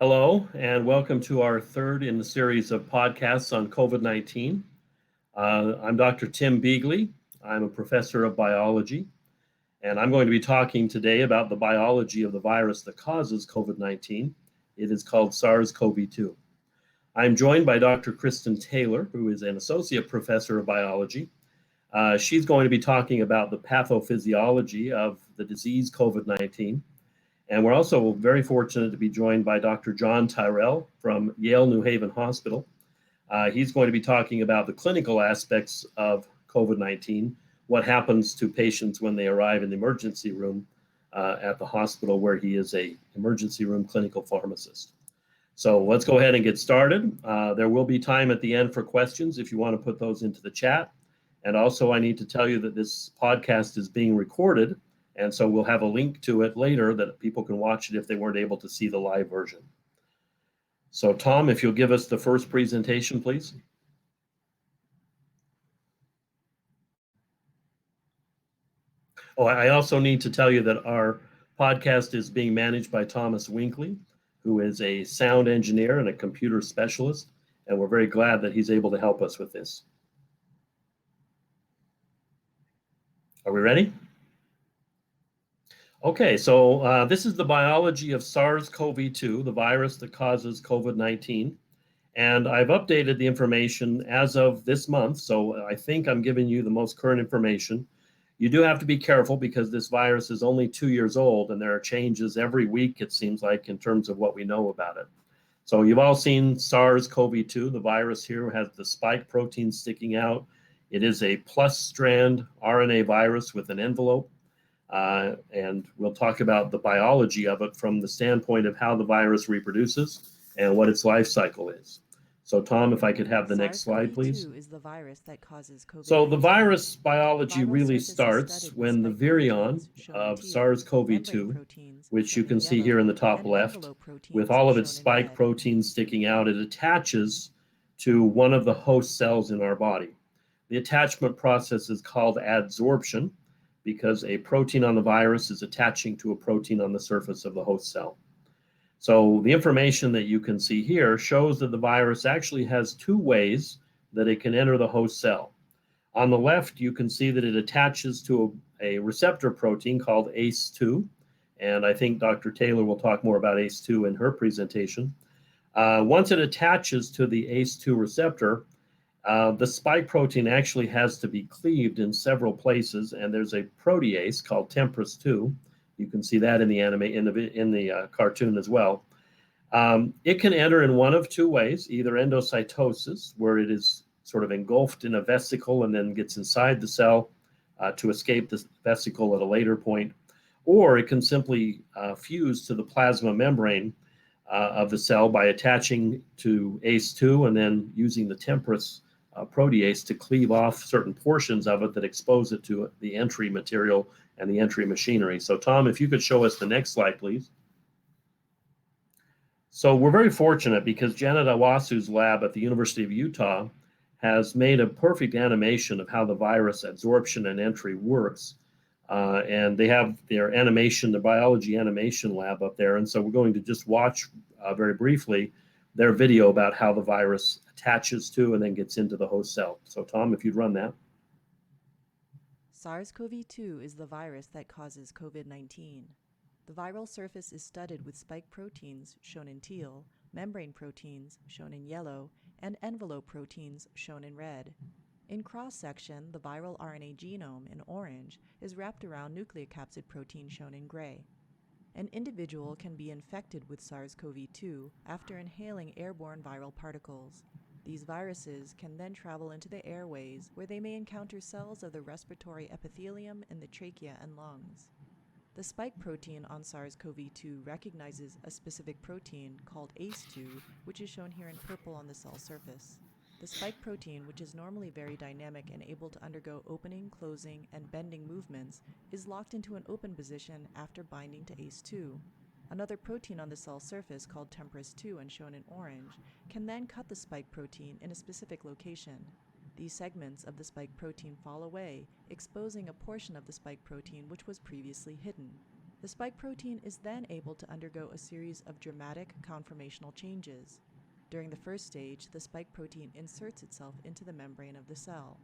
Hello, and welcome to our third in the series of podcasts on COVID-19. I'm Dr. Tim Beagley. I'm a professor of biology, and I'm going to be talking today about the biology of the virus that causes COVID-19. It is called SARS-CoV-2. I'm joined by Dr. Kristen Taylor, who is an associate professor of biology. She's going to be talking about the pathophysiology of the disease COVID-19. And we're also very fortunate to be joined by Dr. John Tyrell from Yale New Haven Hospital. He's going to be talking about the clinical aspects of COVID-19, what happens to patients when they arrive in the emergency room at the hospital where he is an emergency room clinical pharmacist. So let's go ahead and get started. There will be time at the end for questions if you want to put those into the chat. And also I need to tell you that this podcast is being recorded. And so we'll have a link to it later that people can watch it if they weren't able to see the live version. So Tom, if you'll give us the first presentation, please. Oh, I also need to tell you that our podcast is being managed by Thomas Winkley, who is a sound engineer and a computer specialist. And we're very glad that he's able to help us with this. Are we ready? Okay, so this is the biology of SARS-CoV-2, the virus that causes COVID-19. And I've updated the information as of this month, so I think I'm giving you the most current information. You do have to be careful because this virus is only 2 years old and there are changes every week, it seems like, in terms of what we know about it. So you've all seen SARS-CoV-2. The virus here has the spike protein sticking out. It is a plus strand RNA virus with an envelope. And we'll talk about the biology of it from the standpoint of how the virus reproduces and what its life cycle is. So Tom, if I could have the next slide, please. Is the virus that causes COVID-19. So the virus biology really starts when the virion of SARS-CoV-2, which you can see here in the top left, with all of its spike proteins sticking out, it attaches to one of the host cells in our body. The attachment process is called adsorption, because a protein on the virus is attaching to a protein on the surface of the host cell. So the information that you can see here shows that the virus actually has two ways that it can enter the host cell. On the left, you can see that it attaches to a receptor protein called ACE2, and I think Dr. Taylor will talk more about ACE2 in her presentation. Once it attaches to the ACE2 receptor, the spike protein actually has to be cleaved in several places, and there's a protease called TMPRSS2. You can see that in the cartoon as well. It can enter in one of two ways, either endocytosis, where it is sort of engulfed in a vesicle and then gets inside the cell to escape the vesicle at a later point, or it can simply fuse to the plasma membrane of the cell by attaching to ACE2 and then using the TMPRSS protease to cleave off certain portions of it that expose it to the entry material and the entry machinery. So Tom, if you could show us the next slide, please. So we're very fortunate because Janet Awasu's lab at the University of Utah has made a perfect animation of how the virus adsorption and entry works. And they have their animation, the biology animation lab up there. And so we're going to just watch very briefly their video about how the virus attaches to and then gets into the host cell. So Tom, if you'd run that. SARS-CoV-2 is the virus that causes COVID-19. The viral surface is studded with spike proteins, shown in teal, membrane proteins, shown in yellow, and envelope proteins, shown in red. In cross-section, the viral RNA genome, in orange, is wrapped around nucleocapsid protein, shown in gray. An individual can be infected with SARS-CoV-2 after inhaling airborne viral particles. These viruses can then travel into the airways, where they may encounter cells of the respiratory epithelium in the trachea and lungs. The spike protein on SARS-CoV-2 recognizes a specific protein called ACE2, which is shown here in purple on the cell surface. The spike protein, which is normally very dynamic and able to undergo opening, closing, and bending movements, is locked into an open position after binding to ACE2. Another protein on the cell surface, called TMPRSS2 and shown in orange, can then cut the spike protein in a specific location. These segments of the spike protein fall away, exposing a portion of the spike protein which was previously hidden. The spike protein is then able to undergo a series of dramatic conformational changes. During the first stage, the spike protein inserts itself into the membrane of the cell.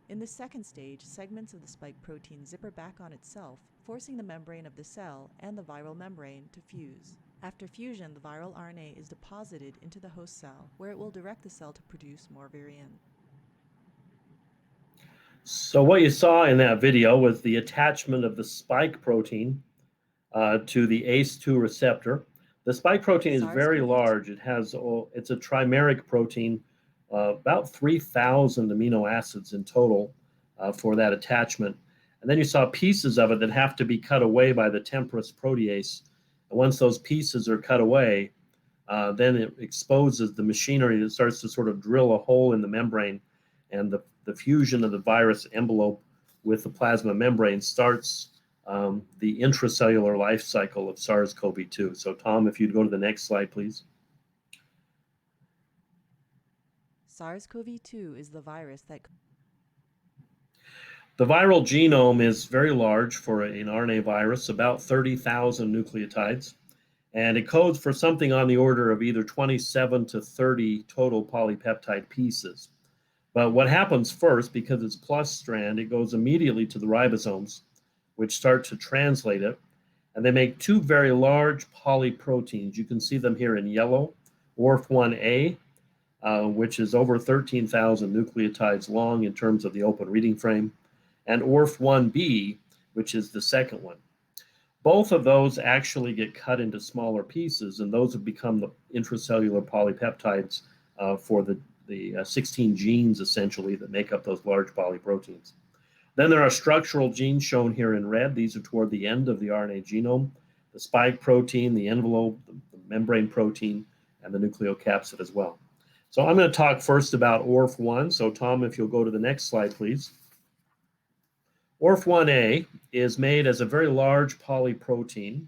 In the second stage, segments of the spike protein zipper back on itself, forcing the membrane of the cell and the viral membrane to fuse. After fusion, the viral RNA is deposited into the host cell, where it will direct the cell to produce more virion. So what you saw in that video was the attachment of the spike protein to the ACE2 receptor. The spike protein is very large. It's a trimeric protein, about 3,000 amino acids in total for that attachment. And then you saw pieces of it that have to be cut away by the temporase protease. And once those pieces are cut away, then it exposes the machinery that starts to sort of drill a hole in the membrane, and the fusion of the virus envelope with the plasma membrane starts the intracellular life cycle of SARS-CoV-2. So Tom, if you'd go to the next slide, please. SARS-CoV-2 is the virus that... The viral genome is very large for an RNA virus, about 30,000 nucleotides, and it codes for something on the order of either 27 to 30 total polypeptide pieces. But what happens first, because it's plus strand, it goes immediately to the ribosomes, which start to translate it, and they make two very large polyproteins. You can see them here in yellow, ORF1A, which is over 13,000 nucleotides long in terms of the open reading frame, and ORF1B, which is the second one. Both of those actually get cut into smaller pieces, and those have become the intracellular polypeptides for the 16 genes, essentially, that make up those large polyproteins. Then there are structural genes shown here in red. These are toward the end of the RNA genome: the spike protein, the envelope, the membrane protein, and the nucleocapsid as well. So I'm going to talk first about ORF1. So Tom, if you'll go to the next slide, please. ORF1A is made as a very large polyprotein,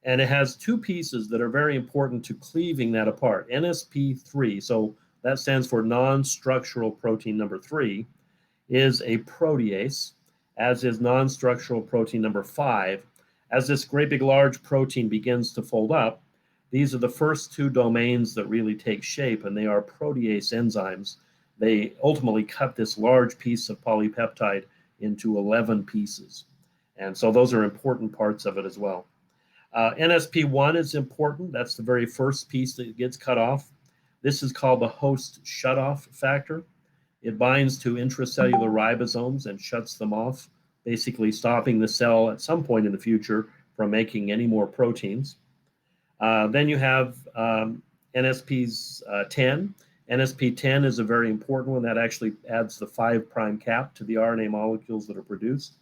and it has two pieces that are very important to cleaving that apart. NSP3, so that stands for non-structural protein number 3, is a protease, as is non-structural protein number 5. As this great big large protein begins to fold up, these are the first two domains that really take shape, and they are protease enzymes. They ultimately cut this large piece of polypeptide into 11 pieces. And so those are important parts of it as well. NSP1 is important. That's the very first piece that gets cut off. This is called the host shutoff factor. It binds to intracellular ribosomes and shuts them off, basically stopping the cell at some point in the future from making any more proteins. Then you have NSP10. NSP10 is a very important one. That actually adds the 5' cap to the RNA molecules that are produced.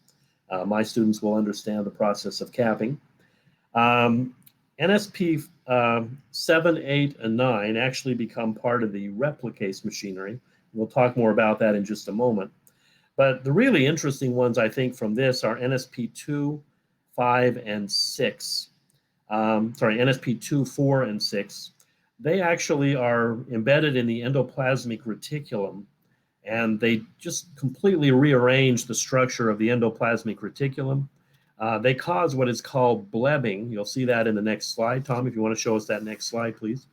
My students will understand the process of capping. NSP 7, 8, and 9 actually become part of the replicase machinery. We'll talk more about that in just a moment. But the really interesting ones, I think, from this are NSP2, 5, and 6. NSP2, 4, and 6. They actually are embedded in the endoplasmic reticulum, and they just completely rearrange the structure of the endoplasmic reticulum. They cause what is called blebbing. You'll see that in the next slide. Tom, if you want to show us that next slide, please.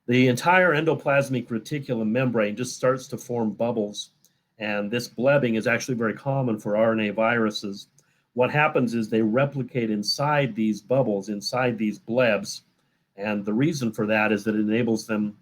The entire endoplasmic reticulum membrane just starts to form bubbles, and this blebbing is actually very common for RNA viruses. What happens is they replicate inside these bubbles, inside these blebs, and the reason for that is that it enables them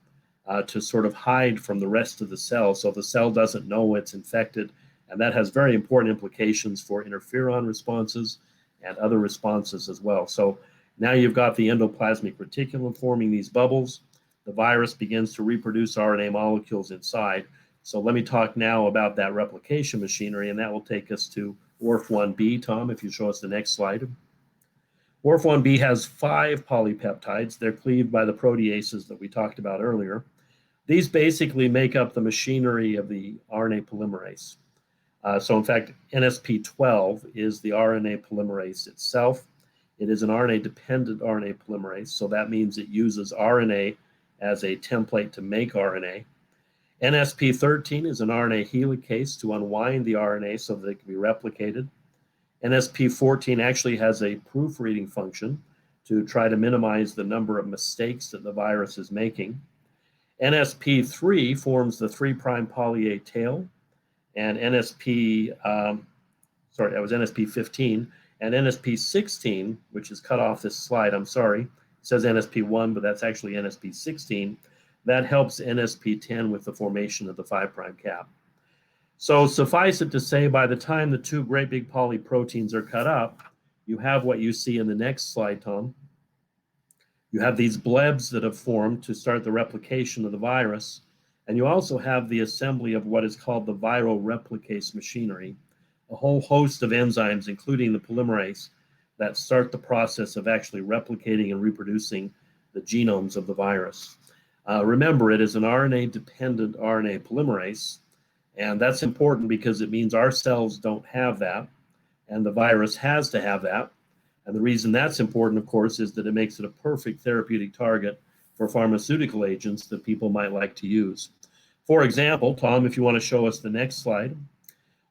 to sort of hide from the rest of the cell, so the cell doesn't know it's infected, and that has very important implications for interferon responses and other responses as well. So now you've got the endoplasmic reticulum forming these bubbles. The virus begins to reproduce RNA molecules inside. So let me talk now about that replication machinery, and that will take us to ORF1B. Tom, if you show us the next slide. ORF1B has 5 polypeptides. They're cleaved by the proteases that we talked about earlier. These basically make up the machinery of the RNA polymerase. So in fact, NSP12 is the RNA polymerase itself. It is an RNA-dependent RNA polymerase, so that means it uses RNA as a template to make RNA. NSP13 is an RNA helicase to unwind the RNA so that it can be replicated. NSP14 actually has a proofreading function to try to minimize the number of mistakes that the virus is making. NSP3 forms the 3' poly A tail, and NSP15, and NSP16, which is cut off this slide, I'm sorry, it says NSP1, but that's actually NSP16. That helps NSP10 with the formation of the 5' cap. So suffice it to say, by the time the two great big polyproteins are cut up, you have what you see in the next slide, Tom. You have these blebs that have formed to start the replication of the virus, and you also have the assembly of what is called the viral replicase machinery, a whole host of enzymes, including the polymerase, that start the process of actually replicating and reproducing the genomes of the virus. Remember, it is an RNA-dependent RNA polymerase, and that's important because it means our cells don't have that, and the virus has to have that. And the reason that's important, of course, is that it makes it a perfect therapeutic target for pharmaceutical agents that people might like to use. For example, Tom, if you want to show us the next slide,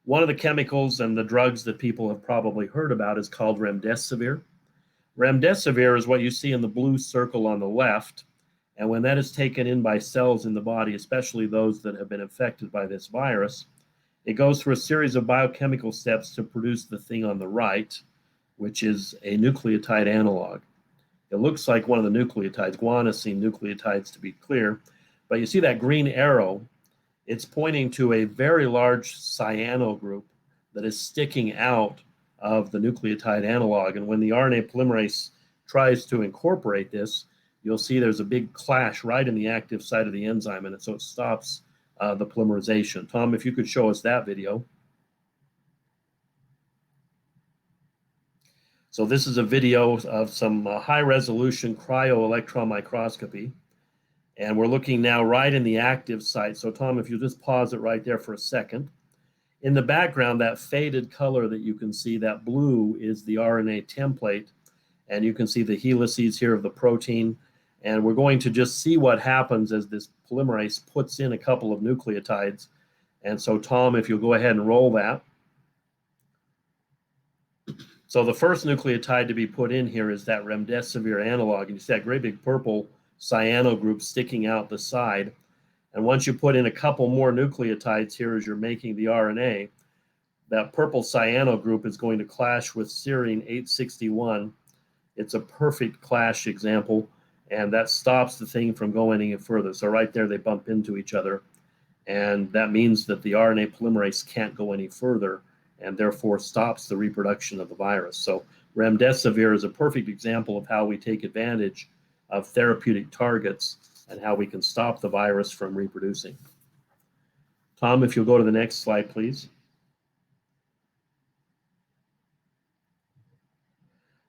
one of the chemicals and the drugs that people have probably heard about is called Remdesivir. Remdesivir is what you see in the blue circle on the left. And when that is taken in by cells in the body, especially those that have been infected by this virus, it goes through a series of biochemical steps to produce the thing on the right, which is a nucleotide analog. It looks like one of the nucleotides, guanosine nucleotides to be clear, but you see that green arrow, it's pointing to a very large cyano group that is sticking out of the nucleotide analog. And when the RNA polymerase tries to incorporate this, you'll see there's a big clash right in the active site of the enzyme, and so it stops the polymerization. Tom, if you could show us that video. So this is a video of some high-resolution cryo electron microscopy, and we're looking now right in the active site. So Tom, if you just pause it right there for a second. In the background, that faded color that you can see, that blue, is the RNA template, and you can see the helices here of the protein. And we're going to just see what happens as this polymerase puts in a couple of nucleotides. And so, Tom, if you'll go ahead and roll that. So the first nucleotide to be put in here is that remdesivir analog. And you see that great big purple cyano group sticking out the side. And once you put in a couple more nucleotides here as you're making the RNA, that purple cyano group is going to clash with serine 861. It's a perfect clash example. And that stops the thing from going any further. So right there, they bump into each other. And that means that the RNA polymerase can't go any further and therefore stops the reproduction of the virus. So remdesivir is a perfect example of how we take advantage of therapeutic targets and how we can stop the virus from reproducing. Tom, if you'll go to the next slide, please.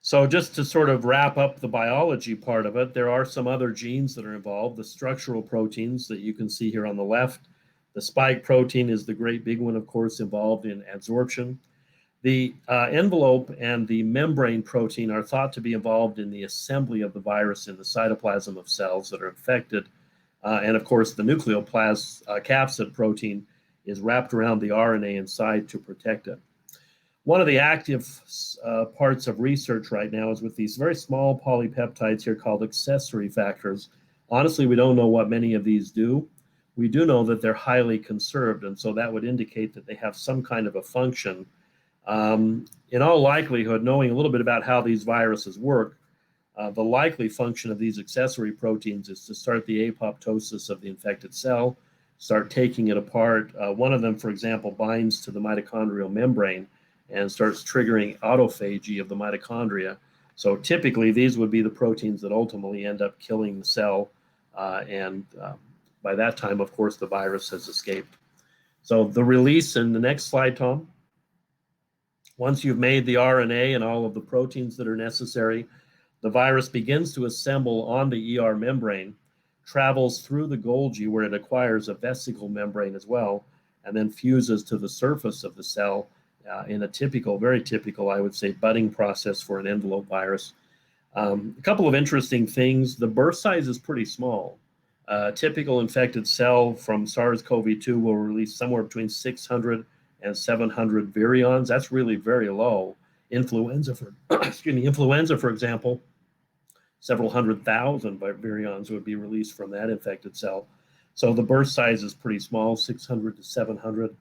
So just to sort of wrap up the biology part of it, there are some other genes that are involved, the structural proteins that you can see here on the left. The spike protein is the great big one, of course, involved in adsorption. The envelope and the membrane protein are thought to be involved in the assembly of the virus in the cytoplasm of cells that are infected. And of course, the nucleocapsid protein is wrapped around the RNA inside to protect it. One of the active parts of research right now is with these very small polypeptides here called accessory factors. Honestly, we don't know what many of these do. We do know that they're highly conserved, and so that would indicate that they have some kind of a function. In all likelihood, knowing a little bit about how these viruses work, the likely function of these accessory proteins is to start the apoptosis of the infected cell, start taking it apart. One of them, for example, binds to the mitochondrial membrane and starts triggering autophagy of the mitochondria. So typically, these would be the proteins that ultimately end up killing the cell. By that time, of course, the virus has escaped. So the release in the next slide, Tom. Once you've made the RNA and all of the proteins that are necessary, the virus begins to assemble on the ER membrane, travels through the Golgi where it acquires a vesicle membrane as well, and then fuses to the surface of the cell in a typical, very typical, I would say, budding process for an envelope virus. A couple of interesting things. The burst size is pretty small. A typical infected cell from SARS-CoV-2 will release somewhere between 600 and 700 virions. That's really very low. influenza, for influenza, for example, several 100,000 virions would be released from that infected cell. So the burst size is pretty small, 600 to 700.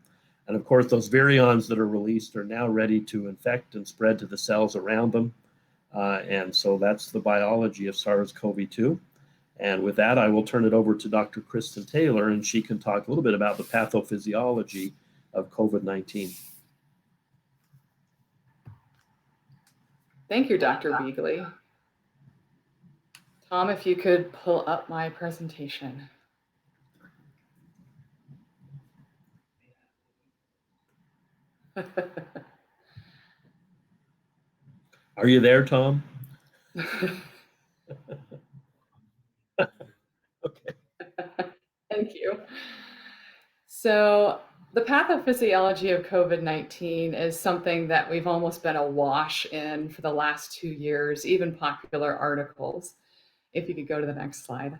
And of course, those virions that are released are now ready to infect and spread to the cells around them. And so that's the biology of SARS-CoV-2. And with that, I will turn it over to Dr. Kristen Taylor, and she can talk a little bit about the pathophysiology of COVID-19. Thank you, Dr. Beagley. Tom, if you could pull up my presentation. Are you there, Tom? Okay. Thank you. So the pathophysiology of COVID-19 is something that we've almost been awash in for the last 2 years, even popular articles. If you could go to the next slide.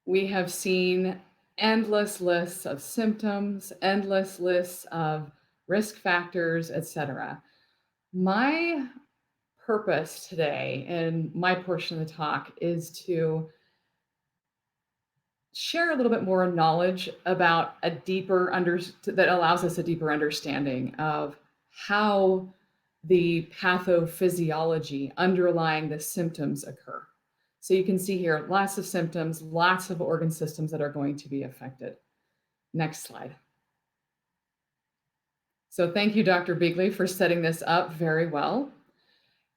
We have seen endless lists of symptoms, endless lists of risk factors, etc. My purpose today in my portion of the talk is to share a little bit more knowledge about a deeper that allows us a deeper understanding of how the pathophysiology underlying the symptoms occur. So you can see here lots of symptoms, lots of organ systems that are going to be affected. Next slide. So thank you, Dr. Beagley, for setting this up very well.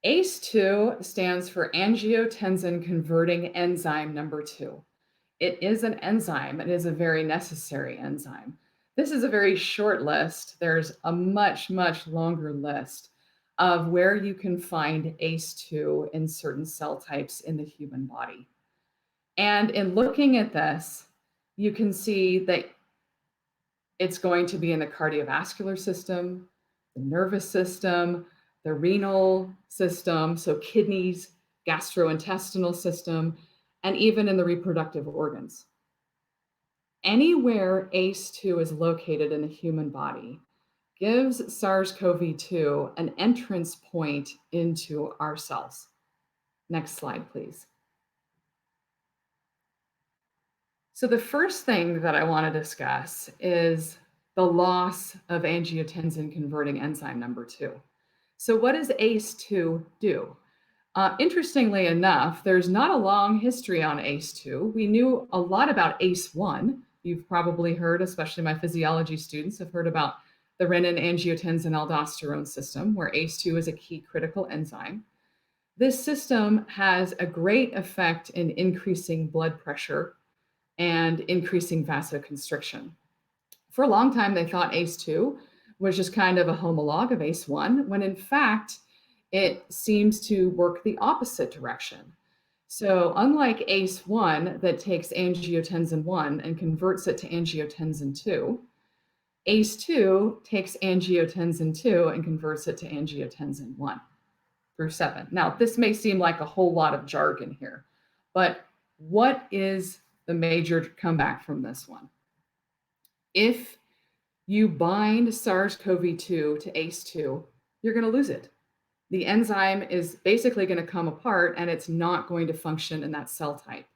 ACE2 stands for Angiotensin converting enzyme number 2. It is an enzyme. It is a very necessary enzyme. This is a very short list. There's a much, much longer list of where you can find ACE2 in certain cell types in the human body. And in looking at this, you can see that it's going to be in the cardiovascular system, the nervous system, the renal system, so kidneys, gastrointestinal system, and even in the reproductive organs. Anywhere ACE2 is located in the human body gives SARS-CoV-2 an entrance point into our cells. Next slide, please. So the first thing that I want to discuss is the loss of angiotensin converting enzyme number 2. So what does ACE2 do? Interestingly enough, there's not a long history on ACE2. We knew a lot about ACE1. You've probably heard, especially my physiology students, have heard about the renin-angiotensin-aldosterone system, where ACE2 is a key critical enzyme. This system has a great effect in increasing blood pressure and increasing vasoconstriction. For a long time, they thought ACE2 was just kind of a homolog of ACE1, when in fact, it seems to work the opposite direction. So unlike ACE1 that takes angiotensin 1 and converts it to angiotensin 2, ACE2 takes angiotensin 2 and converts it to angiotensin 1 through 7. Now, this may seem like a whole lot of jargon here, but what is the major comeback from this one? If you bind SARS-CoV-2 to ACE2, you're going to lose it. The enzyme is basically going to come apart and it's not going to function in that cell type.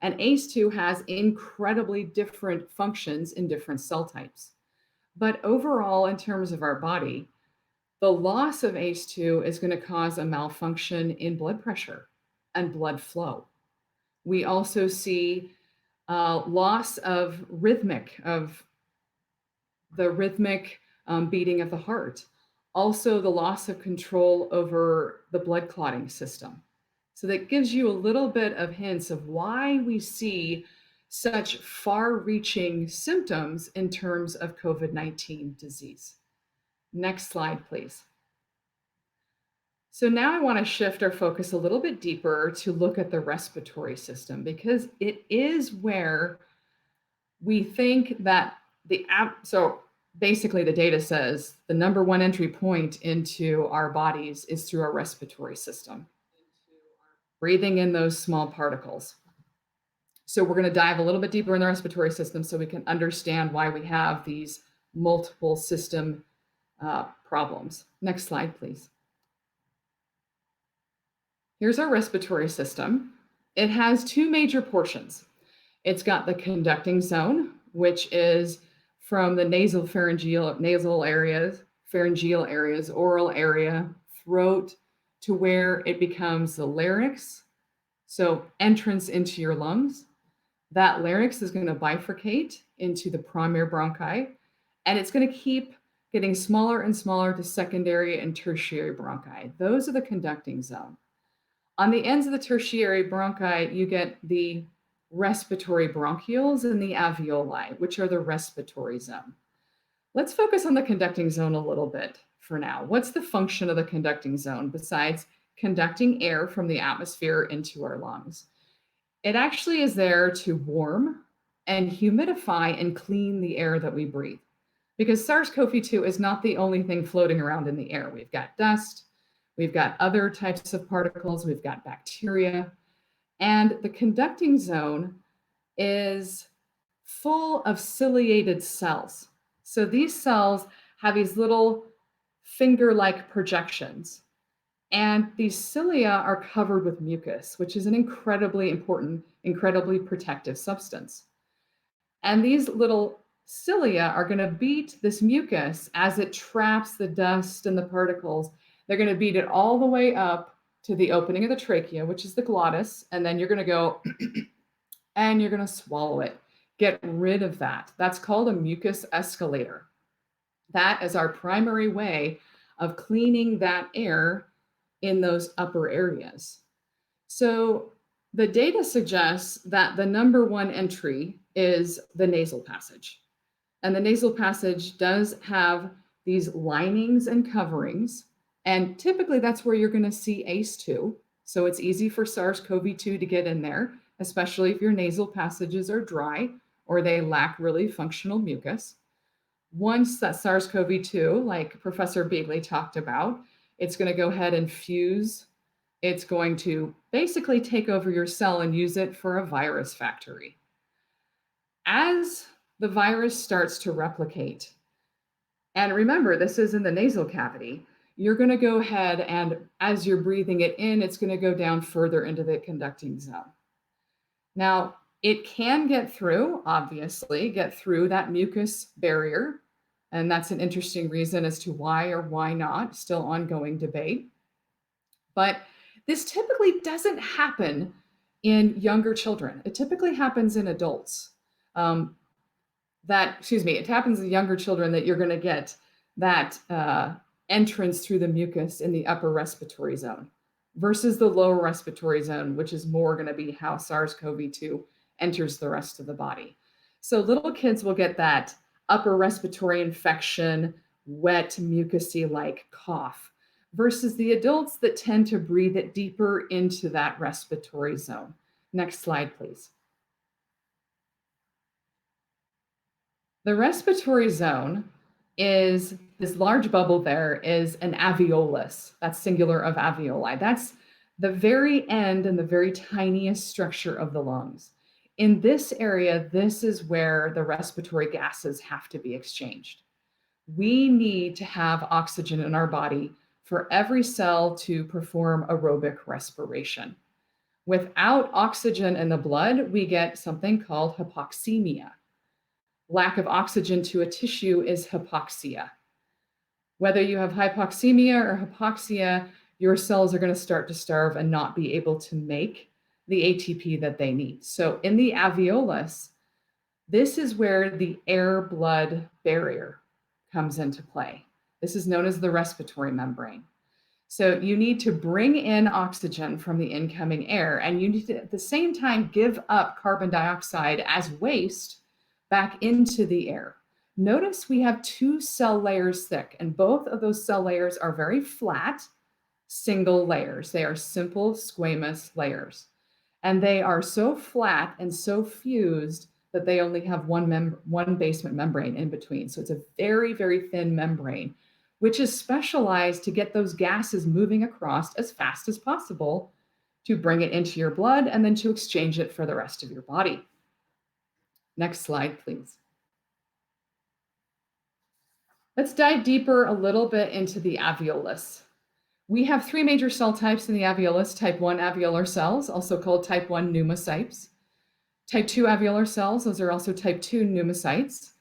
And ACE2 has incredibly different functions in different cell types. But overall, in terms of our body, the loss of ACE2 is going to cause a malfunction in blood pressure and blood flow. We also see loss of the rhythmic beating of the heart. Also, the loss of control over the blood clotting system. So that gives you a little bit of hints of why we see such far-reaching symptoms in terms of COVID-19 disease. Next slide, please. So now I want to shift our focus a little bit deeper to look at the respiratory system, because it is where we think that so basically the data says the number one entry point into our bodies is through our respiratory system, breathing in those small particles. So we're going to dive a little bit deeper in the respiratory system so we can understand why we have these multiple system problems. Next slide, please. Here's our respiratory system. It has two major portions. It's got the conducting zone, which is from the nasal areas, pharyngeal areas, oral area, throat, to where it becomes the larynx, so entrance into your lungs. That larynx is going to bifurcate into the primary bronchi, and it's going to keep getting smaller and smaller to secondary and tertiary bronchi. Those are the conducting zone. On the ends of the tertiary bronchi, you get the respiratory bronchioles and the alveoli, which are the respiratory zone. Let's focus on the conducting zone a little bit for now. What's the function of the conducting zone besides conducting air from the atmosphere into our lungs? It actually is there to warm and humidify and clean the air that we breathe. Because SARS-CoV-2 is not the only thing floating around in the air. We've got dust, we've got other types of particles, we've got bacteria, and the conducting zone is full of ciliated cells. So these cells have these little finger-like projections, and these cilia are covered with mucus, which is an incredibly important, incredibly protective substance. And these little cilia are going to beat this mucus as it traps the dust and the particles. They're going to beat it all the way up to the opening of the trachea, which is the glottis, and then you're going to go and you're going to swallow it. Get rid of that. That's called a mucus escalator. That is our primary way of cleaning that air in those upper areas. So the data suggests that the number one entry is the nasal passage. And the nasal passage does have these linings and coverings. And typically that's where you're going to see ACE2. So it's easy for SARS-CoV-2 to get in there, especially if your nasal passages are dry or they lack really functional mucus. Once that SARS-CoV-2, like Professor Beagley talked about, it's going to go ahead and fuse. It's going to basically take over your cell and use it for a virus factory. As the virus starts to replicate, and remember, this is in the nasal cavity, you're going to go ahead and as you're breathing it in, it's going to go down further into the conducting zone. Now, it can get through, obviously, get through that mucus barrier. And that's an interesting reason as to why or why not, still ongoing debate. But this typically doesn't happen in younger children. It typically happens in adults. It happens in younger children that you're going to get that entrance through the mucus in the upper respiratory zone versus the lower respiratory zone, which is more going to be how SARS-CoV-2 enters the rest of the body. So little kids will get that upper respiratory infection, wet, mucousy-like cough, versus the adults that tend to breathe it deeper into that respiratory zone. Next slide, please. The respiratory zone is this large bubble there is an alveolus. That's singular of alveoli. That's the very end and the very tiniest structure of the lungs. In this area, this is where the respiratory gases have to be exchanged. We need to have oxygen in our body for every cell to perform aerobic respiration. Without oxygen in the blood, we get something called hypoxemia. Lack of oxygen to a tissue is hypoxia. Whether you have hypoxemia or hypoxia, your cells are going to start to starve and not be able to make the ATP that they need. So in the alveolus, this is where the air-blood barrier comes into play. This is known as the respiratory membrane. So you need to bring in oxygen from the incoming air, and you need to, at the same time, give up carbon dioxide as waste back into the air. Notice we have 2 cell layers thick, and both of those cell layers are very flat, single layers. They are simple squamous layers. And they are so flat and so fused that they only have one basement membrane in between. So it's a very, very thin membrane, which is specialized to get those gases moving across as fast as possible to bring it into your blood and then to exchange it for the rest of your body. Next slide, please. Let's dive deeper a little bit into the alveolus. We have three major cell types in the alveolus: type 1 alveolar cells, also called type 1 pneumocytes; type 2 alveolar cells, those are also type 2 pneumocytes;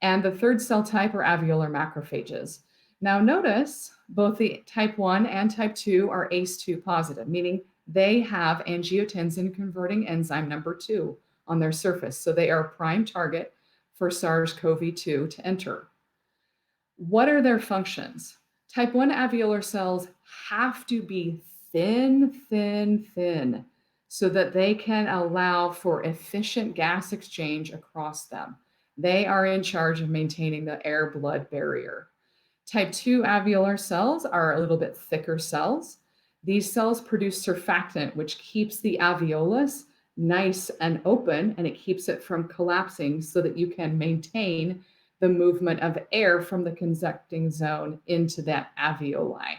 and the third cell type are alveolar macrophages. Now notice both the type 1 and type 2 are ACE2 positive, meaning they have angiotensin converting enzyme number 2 on their surface. So they are a prime target for SARS-CoV-2 to enter. What are their functions? Type 1 alveolar cells have to be thin, so that they can allow for efficient gas exchange across them. They are in charge of maintaining the air-blood barrier. Type 2 alveolar cells are a little bit thicker cells. These cells produce surfactant, which keeps the alveolus nice and open, and it keeps it from collapsing so that you can maintain the movement of air from the conducting zone into that alveoli.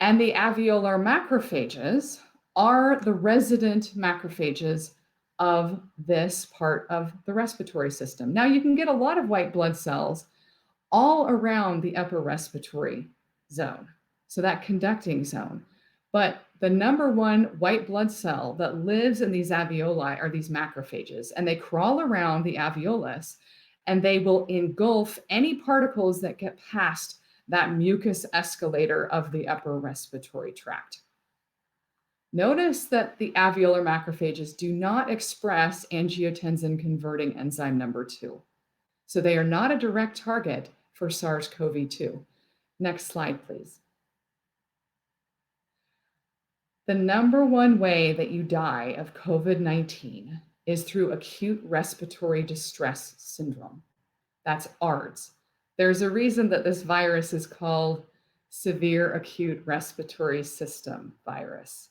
And the alveolar macrophages are the resident macrophages of this part of the respiratory system. Now, you can get a lot of white blood cells all around the upper respiratory zone, so that conducting zone. But the number one white blood cell that lives in these alveoli are these macrophages, and they crawl around the alveolus, and they will engulf any particles that get past that mucus escalator of the upper respiratory tract. Notice that the alveolar macrophages do not express angiotensin converting enzyme number 2. So they are not a direct target for SARS-CoV-2. Next slide, please. The number one way that you die of COVID-19 is through acute respiratory distress syndrome. That's ARDS. There's a reason that this virus is called severe acute respiratory system virus,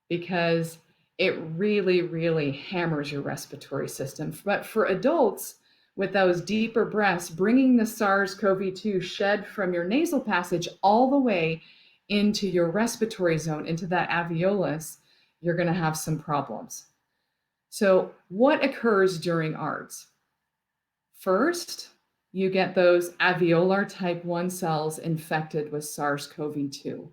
because it really hammers your respiratory system. But for adults with those deeper breaths, bringing the SARS-CoV-2 shed from your nasal passage all the way into your respiratory zone, into that alveolus, you're going to have some problems. So what occurs during ARDS? First, you get those alveolar type 1 cells infected with SARS-CoV-2.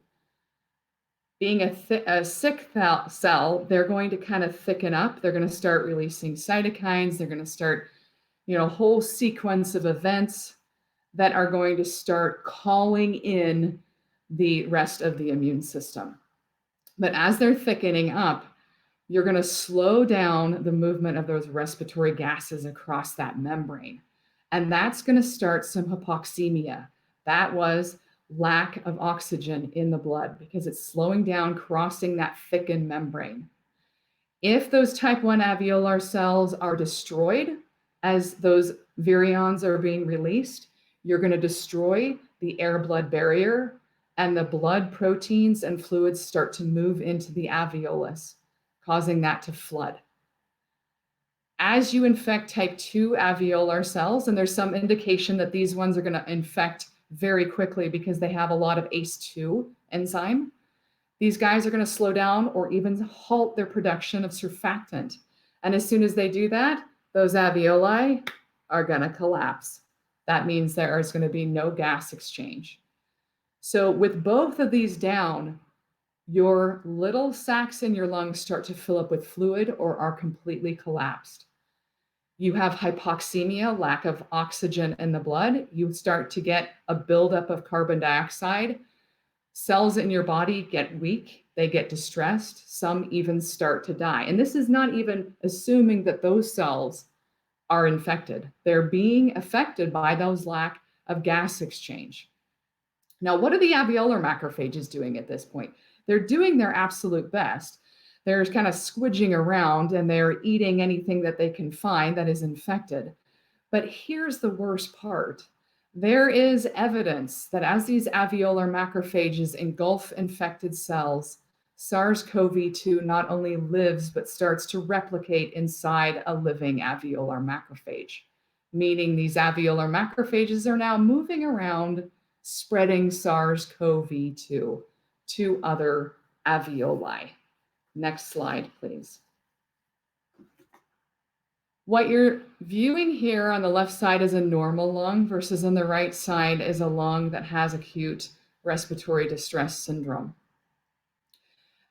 Being a sick cell, they're going to kind of thicken up. They're going to start releasing cytokines. They're going to start, a whole sequence of events that are going to start calling in the rest of the immune system. But as they're thickening up, you're going to slow down the movement of those respiratory gases across that membrane. And that's going to start some hypoxemia. That was lack of oxygen in the blood because it's slowing down, crossing that thickened membrane. If those type 1 alveolar cells are destroyed as those virions are being released, you're going to destroy the air-blood barrier, and the blood proteins and fluids start to move into the alveolus, causing that to flood. As you infect type 2 alveolar cells, and there's some indication that these ones are going to infect very quickly because they have a lot of ACE2 enzyme, these guys are going to slow down or even halt their production of surfactant. And as soon as they do that, those alveoli are going to collapse. That means there is going to be no gas exchange. So with both of these down, your little sacs in your lungs start to fill up with fluid or are completely collapsed. You have hypoxemia, lack of oxygen in the blood. You start to get a buildup of carbon dioxide. Cells in your body get weak. They get distressed. Some even start to die. And this is not even assuming that those cells are infected. They're being affected by those lack of gas exchange. Now, what are the alveolar macrophages doing at this point? They're doing their absolute best. They're kind of squidging around and they're eating anything that they can find that is infected. But here's the worst part. There is evidence that as these alveolar macrophages engulf infected cells, SARS-CoV-2 not only lives, but starts to replicate inside a living alveolar macrophage, meaning these alveolar macrophages are now moving around, spreading SARS-CoV-2 to other alveoli. Next slide, please. What you're viewing here on the left side is a normal lung versus on the right side is a lung that has acute respiratory distress syndrome.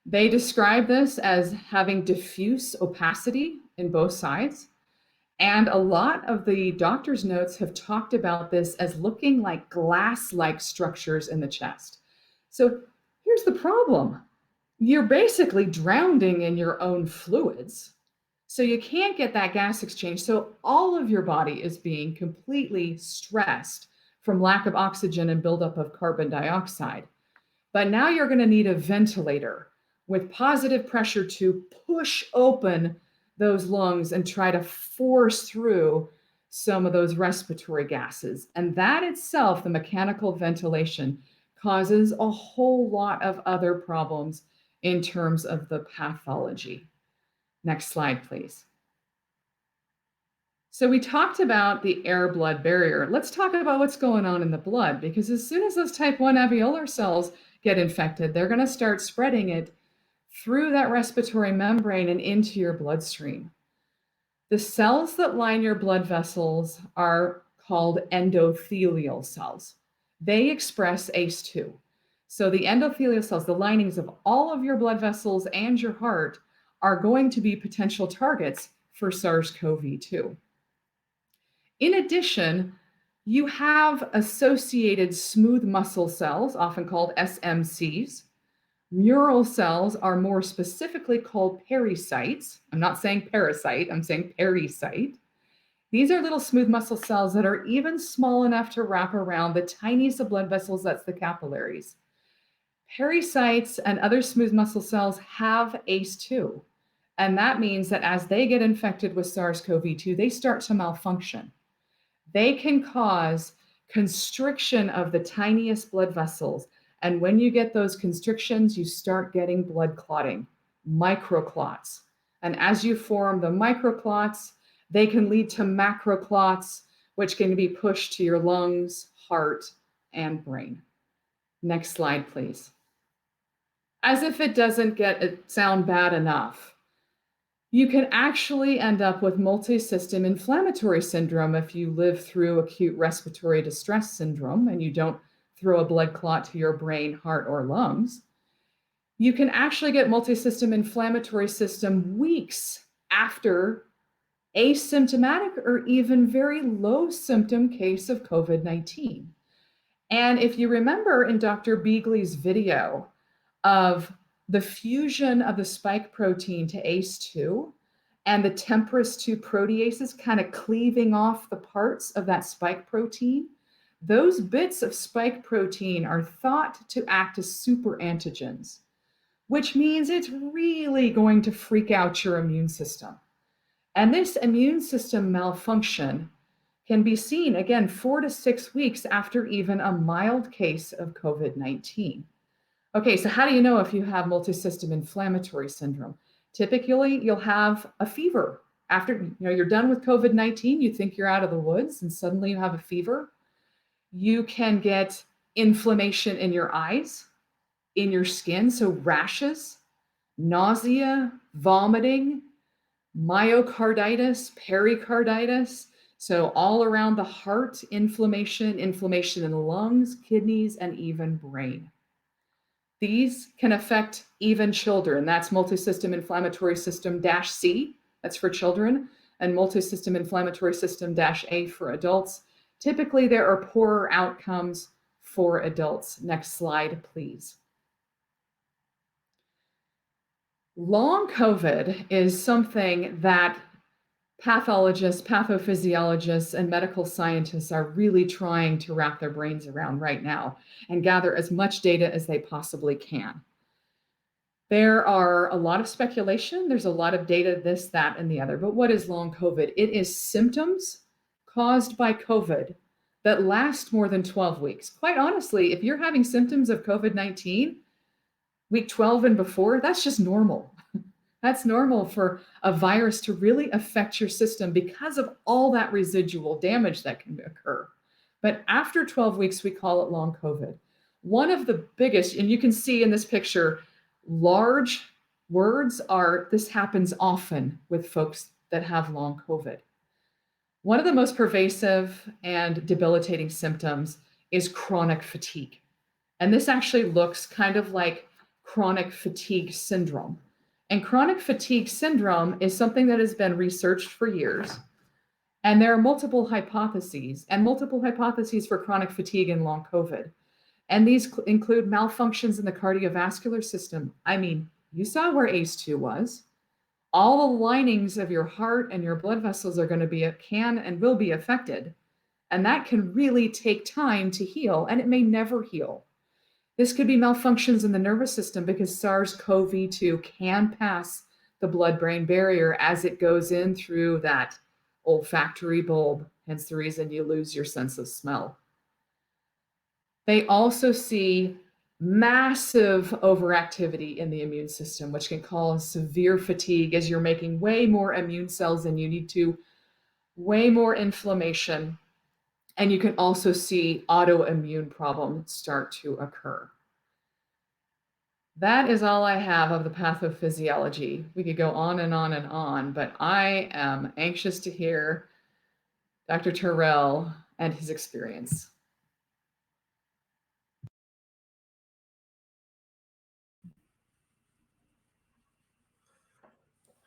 They describe this as having diffuse opacity in both sides. And a lot of the doctor's notes have talked about this as looking like glass-like structures in the chest. So here's the problem. You're basically drowning in your own fluids. So you can't get that gas exchange. So all of your body is being completely stressed from lack of oxygen and buildup of carbon dioxide. But now you're going to need a ventilator with positive pressure to push open those lungs and try to force through some of those respiratory gases. And that itself, the mechanical ventilation, causes a whole lot of other problems in terms of the pathology. Next slide, please. So we talked about the air-blood barrier. Let's talk about what's going on in the blood, because as soon as those type 1 alveolar cells get infected, they're going to start spreading it through that respiratory membrane and into your bloodstream. The cells that line your blood vessels are called endothelial cells. They express ACE2. So the endothelial cells, the linings of all of your blood vessels and your heart, are going to be potential targets for SARS-CoV-2. In addition, you have associated smooth muscle cells, often called SMCs. Mural cells are more specifically called pericytes. I'm not saying parasite, I'm saying pericyte. These are little smooth muscle cells that are even small enough to wrap around the tiniest of blood vessels, that's the capillaries. Pericytes and other smooth muscle cells have ACE2. And that means that as they get infected with SARS-CoV-2, they start to malfunction. They can cause constriction of the tiniest blood vessels. And when you get those constrictions, you start getting blood clotting, microclots. And as you form the microclots, they can lead to macroclots, which can be pushed to your lungs, heart, and brain. Next slide, please. As if it doesn't sound bad enough, you can actually end up with multi-system inflammatory syndrome if you live through acute respiratory distress syndrome and you don't throw a blood clot to your brain, heart, or lungs. You can actually get multi-system inflammatory system weeks after asymptomatic or even very low symptom case of COVID-19. And if you remember in Dr. Beagley's video of the fusion of the spike protein to ACE2 and the TMPRSS2 proteases kind of cleaving off the parts of that spike protein, those bits of spike protein are thought to act as super antigens, which means it's really going to freak out your immune system. And this immune system malfunction can be seen, again, 4 to 6 weeks after even a mild case of COVID-19. Okay, so how do you know if you have multisystem inflammatory syndrome? Typically, you'll have a fever. After you're done with COVID-19, you think you're out of the woods, and suddenly you have a fever. You can get inflammation in your eyes, in your skin, so rashes, nausea, vomiting, myocarditis, pericarditis. So all around the heart, inflammation in the lungs, kidneys, and even brain. These can affect even children. That's multisystem inflammatory system-C, that's for children, and multisystem inflammatory system-A for adults. Typically, there are poorer outcomes for adults. Next slide, please. Long COVID is something that pathologists, pathophysiologists, and medical scientists are really trying to wrap their brains around right now and gather as much data as they possibly can. There are a lot of speculation. There's a lot of data, this, that, and the other. But what is long COVID? It is symptoms caused by COVID that last more than 12 weeks. Quite honestly, if you're having symptoms of COVID-19, week 12 and before, that's just normal. That's normal for a virus to really affect your system because of all that residual damage that can occur. But after 12 weeks, we call it long COVID. One of the biggest, and you can see in this picture, large words are, this happens often with folks that have long COVID. One of the most pervasive and debilitating symptoms is chronic fatigue. And this actually looks kind of like chronic fatigue syndrome. And chronic fatigue syndrome is something that has been researched for years. And there are multiple hypotheses for chronic fatigue and long COVID. And these include malfunctions in the cardiovascular system. I mean, you saw where ACE2 was. All the linings of your heart and your blood vessels are going to be, can and will be affected. And that can really take time to heal, and it may never heal. This could be malfunctions in the nervous system because SARS-CoV-2 can pass the blood-brain barrier as it goes in through that olfactory bulb, hence the reason you lose your sense of smell. They also see massive overactivity in the immune system, which can cause severe fatigue as you're making way more immune cells than you need to, way more inflammation, and you can also see autoimmune problems start to occur. That is all I have of the pathophysiology. We could go on and on and on, but I am anxious to hear Dr. Terrell and his experience.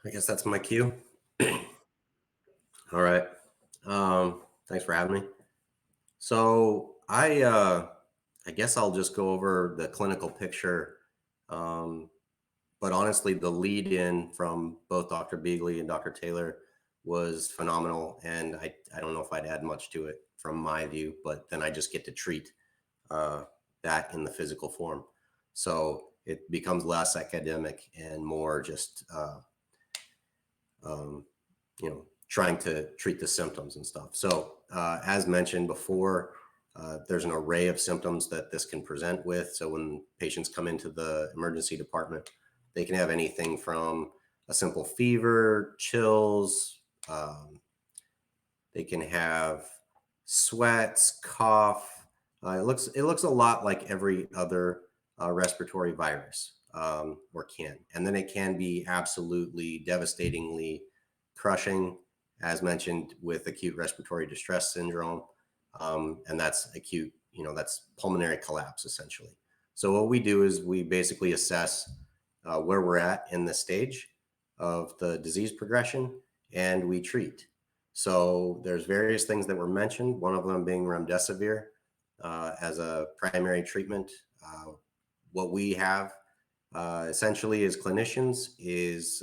I guess that's my cue. All right. Thanks for having me. So I guess I'll just go over the clinical picture. But honestly, the lead in from both Dr. Beagley and Dr. Taylor was phenomenal. And I don't know if I'd add much to it from my view, but then I just get to treat that in the physical form. So it becomes less academic and more just, trying to treat the symptoms and stuff. So as mentioned before, there's an array of symptoms that this can present with. So when patients come into the emergency department, they can have anything from a simple fever, chills, they can have sweats, cough. It looks a lot like every other respiratory virus, or can. And then it can be absolutely devastatingly crushing, as mentioned, with acute respiratory distress syndrome. And that's acute, that's pulmonary collapse essentially. So what we do is we basically assess where we're at in the stage of the disease progression, and we treat. So there's various things that were mentioned, one of them being Remdesivir as a primary treatment. What we have essentially as clinicians is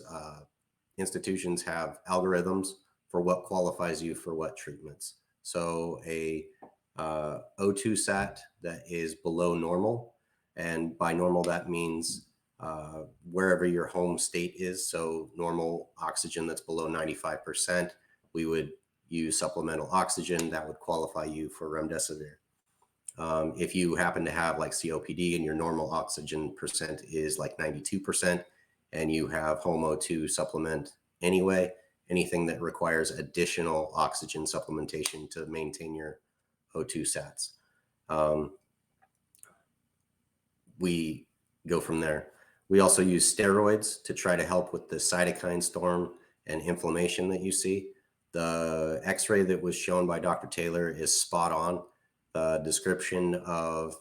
institutions have algorithms for what qualifies you for what treatments. So a O2 sat that is below normal, and by normal that means wherever your home state is. So normal oxygen that's below 95%, we would use supplemental oxygen that would qualify you for Remdesivir. If you happen to have like COPD and your normal oxygen percent is like 92% and you have home O2 supplement anyway, anything that requires additional oxygen supplementation to maintain your O2 sats. We go from there. We also use steroids to try to help with the cytokine storm and inflammation that you see. The x-ray that was shown by Dr. Taylor is spot on. The description of,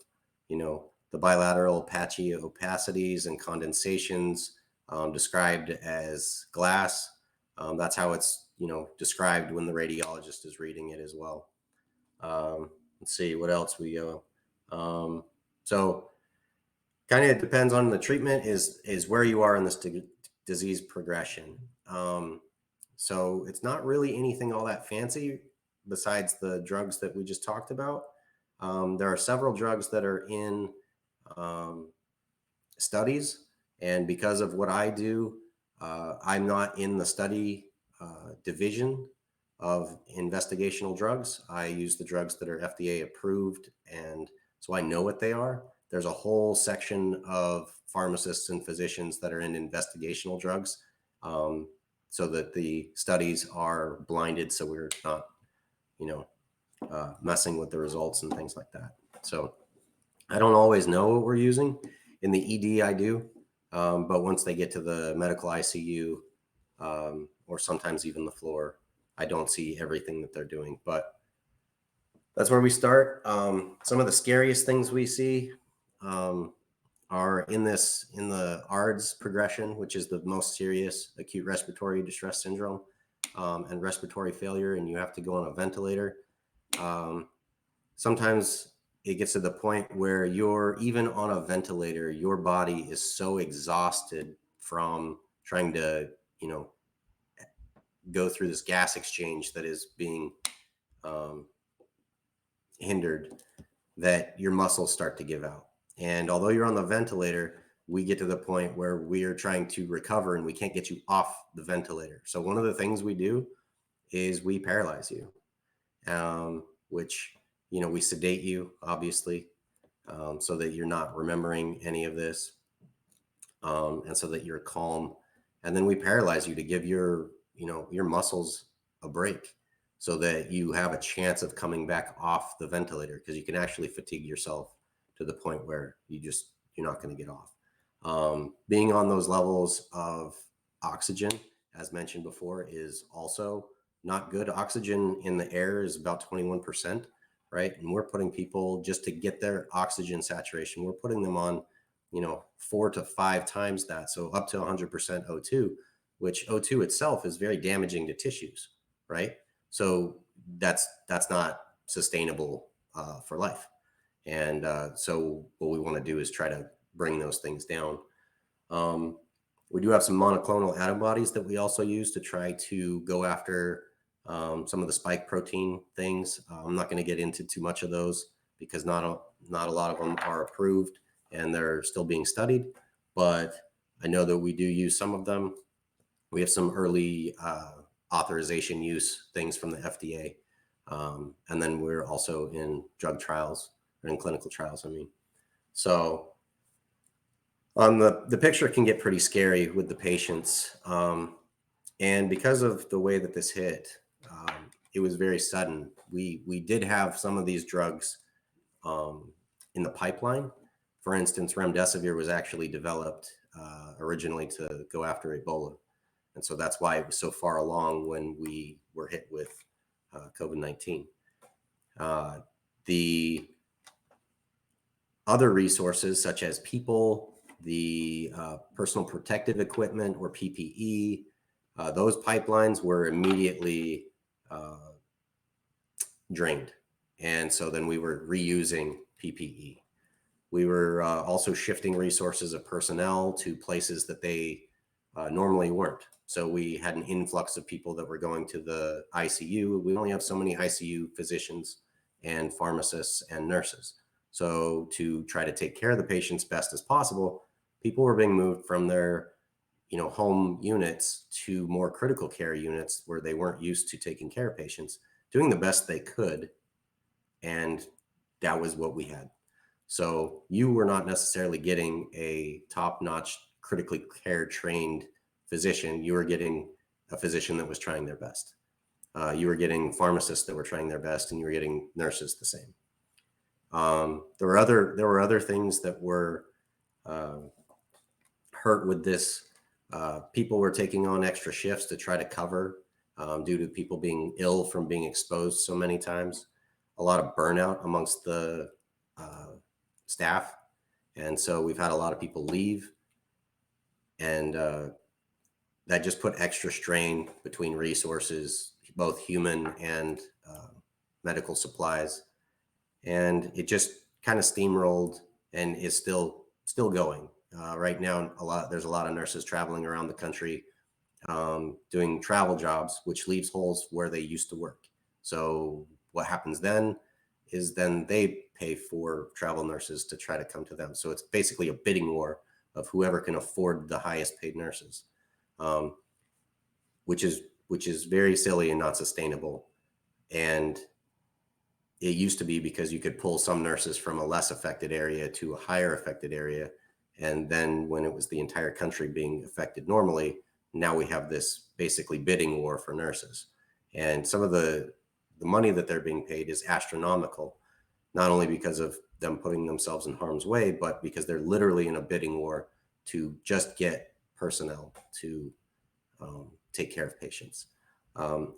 the bilateral patchy opacities and condensations described as glass. That's how it's, described when the radiologist is reading it as well. Let's see what else we go. So kind of depends on the treatment is where you are in this disease progression. So it's not really anything all that fancy besides the drugs that we just talked about. There are several drugs that are in studies, and because of what I do, I'm not in the study division of investigational drugs. I use the drugs that are FDA approved, and so I know what they are. There's a whole section of pharmacists and physicians that are in investigational drugs, so that the studies are blinded, so we're not, messing with the results and things like that. So I don't always know what we're using. In the ED, I do, but once they get to the medical ICU, or sometimes even the floor. I don't see everything that they're doing, but that's where we start. Some of the scariest things we see are in the ARDS progression, which is the most serious acute respiratory distress syndrome, and respiratory failure, and you have to go on a ventilator. Sometimes it gets to the point where you're even on a ventilator, your body is so exhausted from trying to, go through this gas exchange that is being hindered, that your muscles start to give out. And although you're on the ventilator, we get to the point where we are trying to recover and we can't get you off the ventilator. So one of the things we do is we paralyze you, which, we sedate you, obviously, so that you're not remembering any of this, and so that you're calm. And then we paralyze you to give your muscles a break so that you have a chance of coming back off the ventilator, because you can actually fatigue yourself to the point where you're not going to get off. Being on those levels of oxygen, as mentioned before, is also not good. Oxygen in the air is about 21%, right? And we're putting people, just to get their oxygen saturation, we're putting them on, 4 to 5 times that. So up to 100% O2, which O2 itself is very damaging to tissues, right? So that's not sustainable for life. And so what we want to do is try to bring those things down. We do have some monoclonal antibodies that we also use to try to go after some of the spike protein things. I'm not going to get into too much of those because not a lot of them are approved and they're still being studied, but I know that we do use some of them. We have some early authorization use things from the FDA. And then we're also in drug trials, or in clinical trials, So the picture can get pretty scary with the patients. And because of the way that this hit, it was very sudden. We did have some of these drugs in the pipeline. For instance, Remdesivir was actually developed originally to go after Ebola. And so that's why it was so far along when we were hit with COVID-19. The other resources, such as people, the personal protective equipment, or PPE, those pipelines were immediately drained. And so then we were reusing PPE. We were also shifting resources of personnel to places that they normally weren't. So we had an influx of people that were going to the ICU. We only have so many ICU physicians and pharmacists and nurses. So to try to take care of the patients best as possible, people were being moved from their home units to more critical care units where they weren't used to taking care of patients, doing the best they could. And that was what we had. So you were not necessarily getting a top-notch, critically care trained physician. You were getting a physician that was trying their best. You were getting pharmacists that were trying their best, and you were getting nurses the same. There were other things that were hurt with this. People were taking on extra shifts to try to cover due to people being ill from being exposed so many times. A lot of burnout amongst the staff. And so we've had a lot of people leave, and that just put extra strain between resources, both human and medical supplies. And it just kind of steamrolled and is still going. Right now, there's a lot of nurses traveling around the country doing travel jobs, which leaves holes where they used to work. So what happens then is they pay for travel nurses to try to come to them. So it's basically a bidding war of whoever can afford the highest paid nurses, which is very silly and not sustainable. And it used to be because you could pull some nurses from a less affected area to a higher affected area. And then when it was the entire country being affected normally, now we have this basically bidding war for nurses. And some of the money that they're being paid is astronomical, not only because of them putting themselves in harm's way, but because they're literally in a bidding war to just get personnel to take care of patients.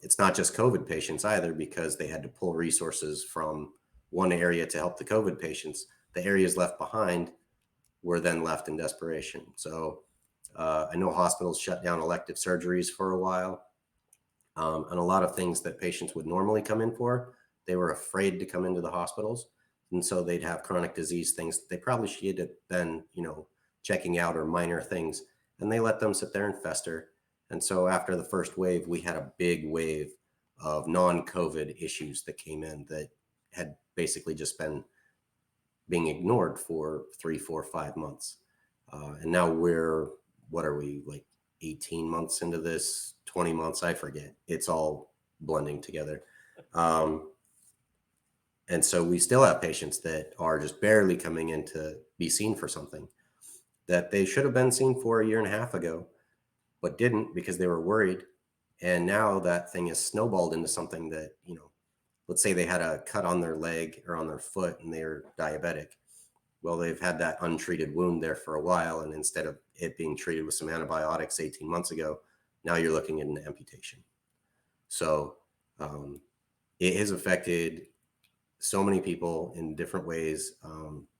It's not just COVID patients either, because they had to pull resources from one area to help the COVID patients. The areas left behind were then left in desperation. So I know hospitals shut down elective surgeries for a while, and a lot of things that patients would normally come in for, they were afraid to come into the hospitals. And so they'd have chronic disease things they probably should have been, checking out, or minor things, and they let them sit there and fester. And so after the first wave, we had a big wave of non-COVID issues that came in that had basically just been being ignored for 3, 4, 5 months. And now what are we, like 18 months into this, 20 months? I forget. It's all blending together. And so we still have patients that are just barely coming in to be seen for something that they should have been seen for a year and a half ago, but didn't because they were worried. And now that thing is snowballed into something that, let's say they had a cut on their leg or on their foot and they're diabetic. Well, they've had that untreated wound there for a while. And instead of it being treated with some antibiotics 18 months ago, now you're looking at an amputation. So it has affected so many people in different ways.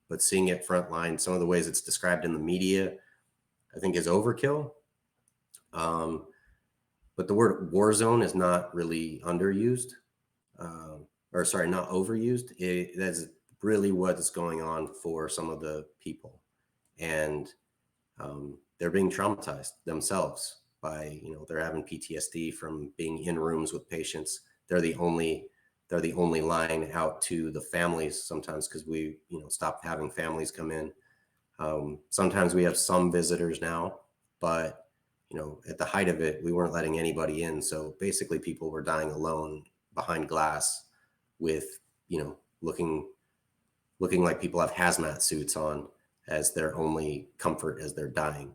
But seeing it frontline, some of the ways it's described in the media, I think is overkill. But the word war zone is not really underused, not overused. That's really what is going on for some of the people. And they're being traumatized themselves by, they're having PTSD from being in rooms with patients. They're the only line out to the families sometimes, because we, stopped having families come in. Sometimes we have some visitors now, but at the height of it, we weren't letting anybody in. So basically people were dying alone behind glass with, looking like people have hazmat suits on as their only comfort as they're dying.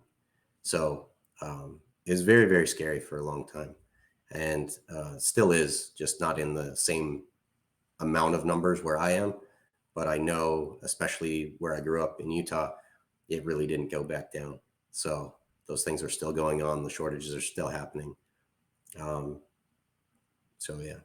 So it was very, very scary for a long time, and still is, just not in the same amount of numbers where I am. But I know, especially where I grew up in Utah, it really didn't go back down. So those things are still going on. The shortages are still happening. So yeah.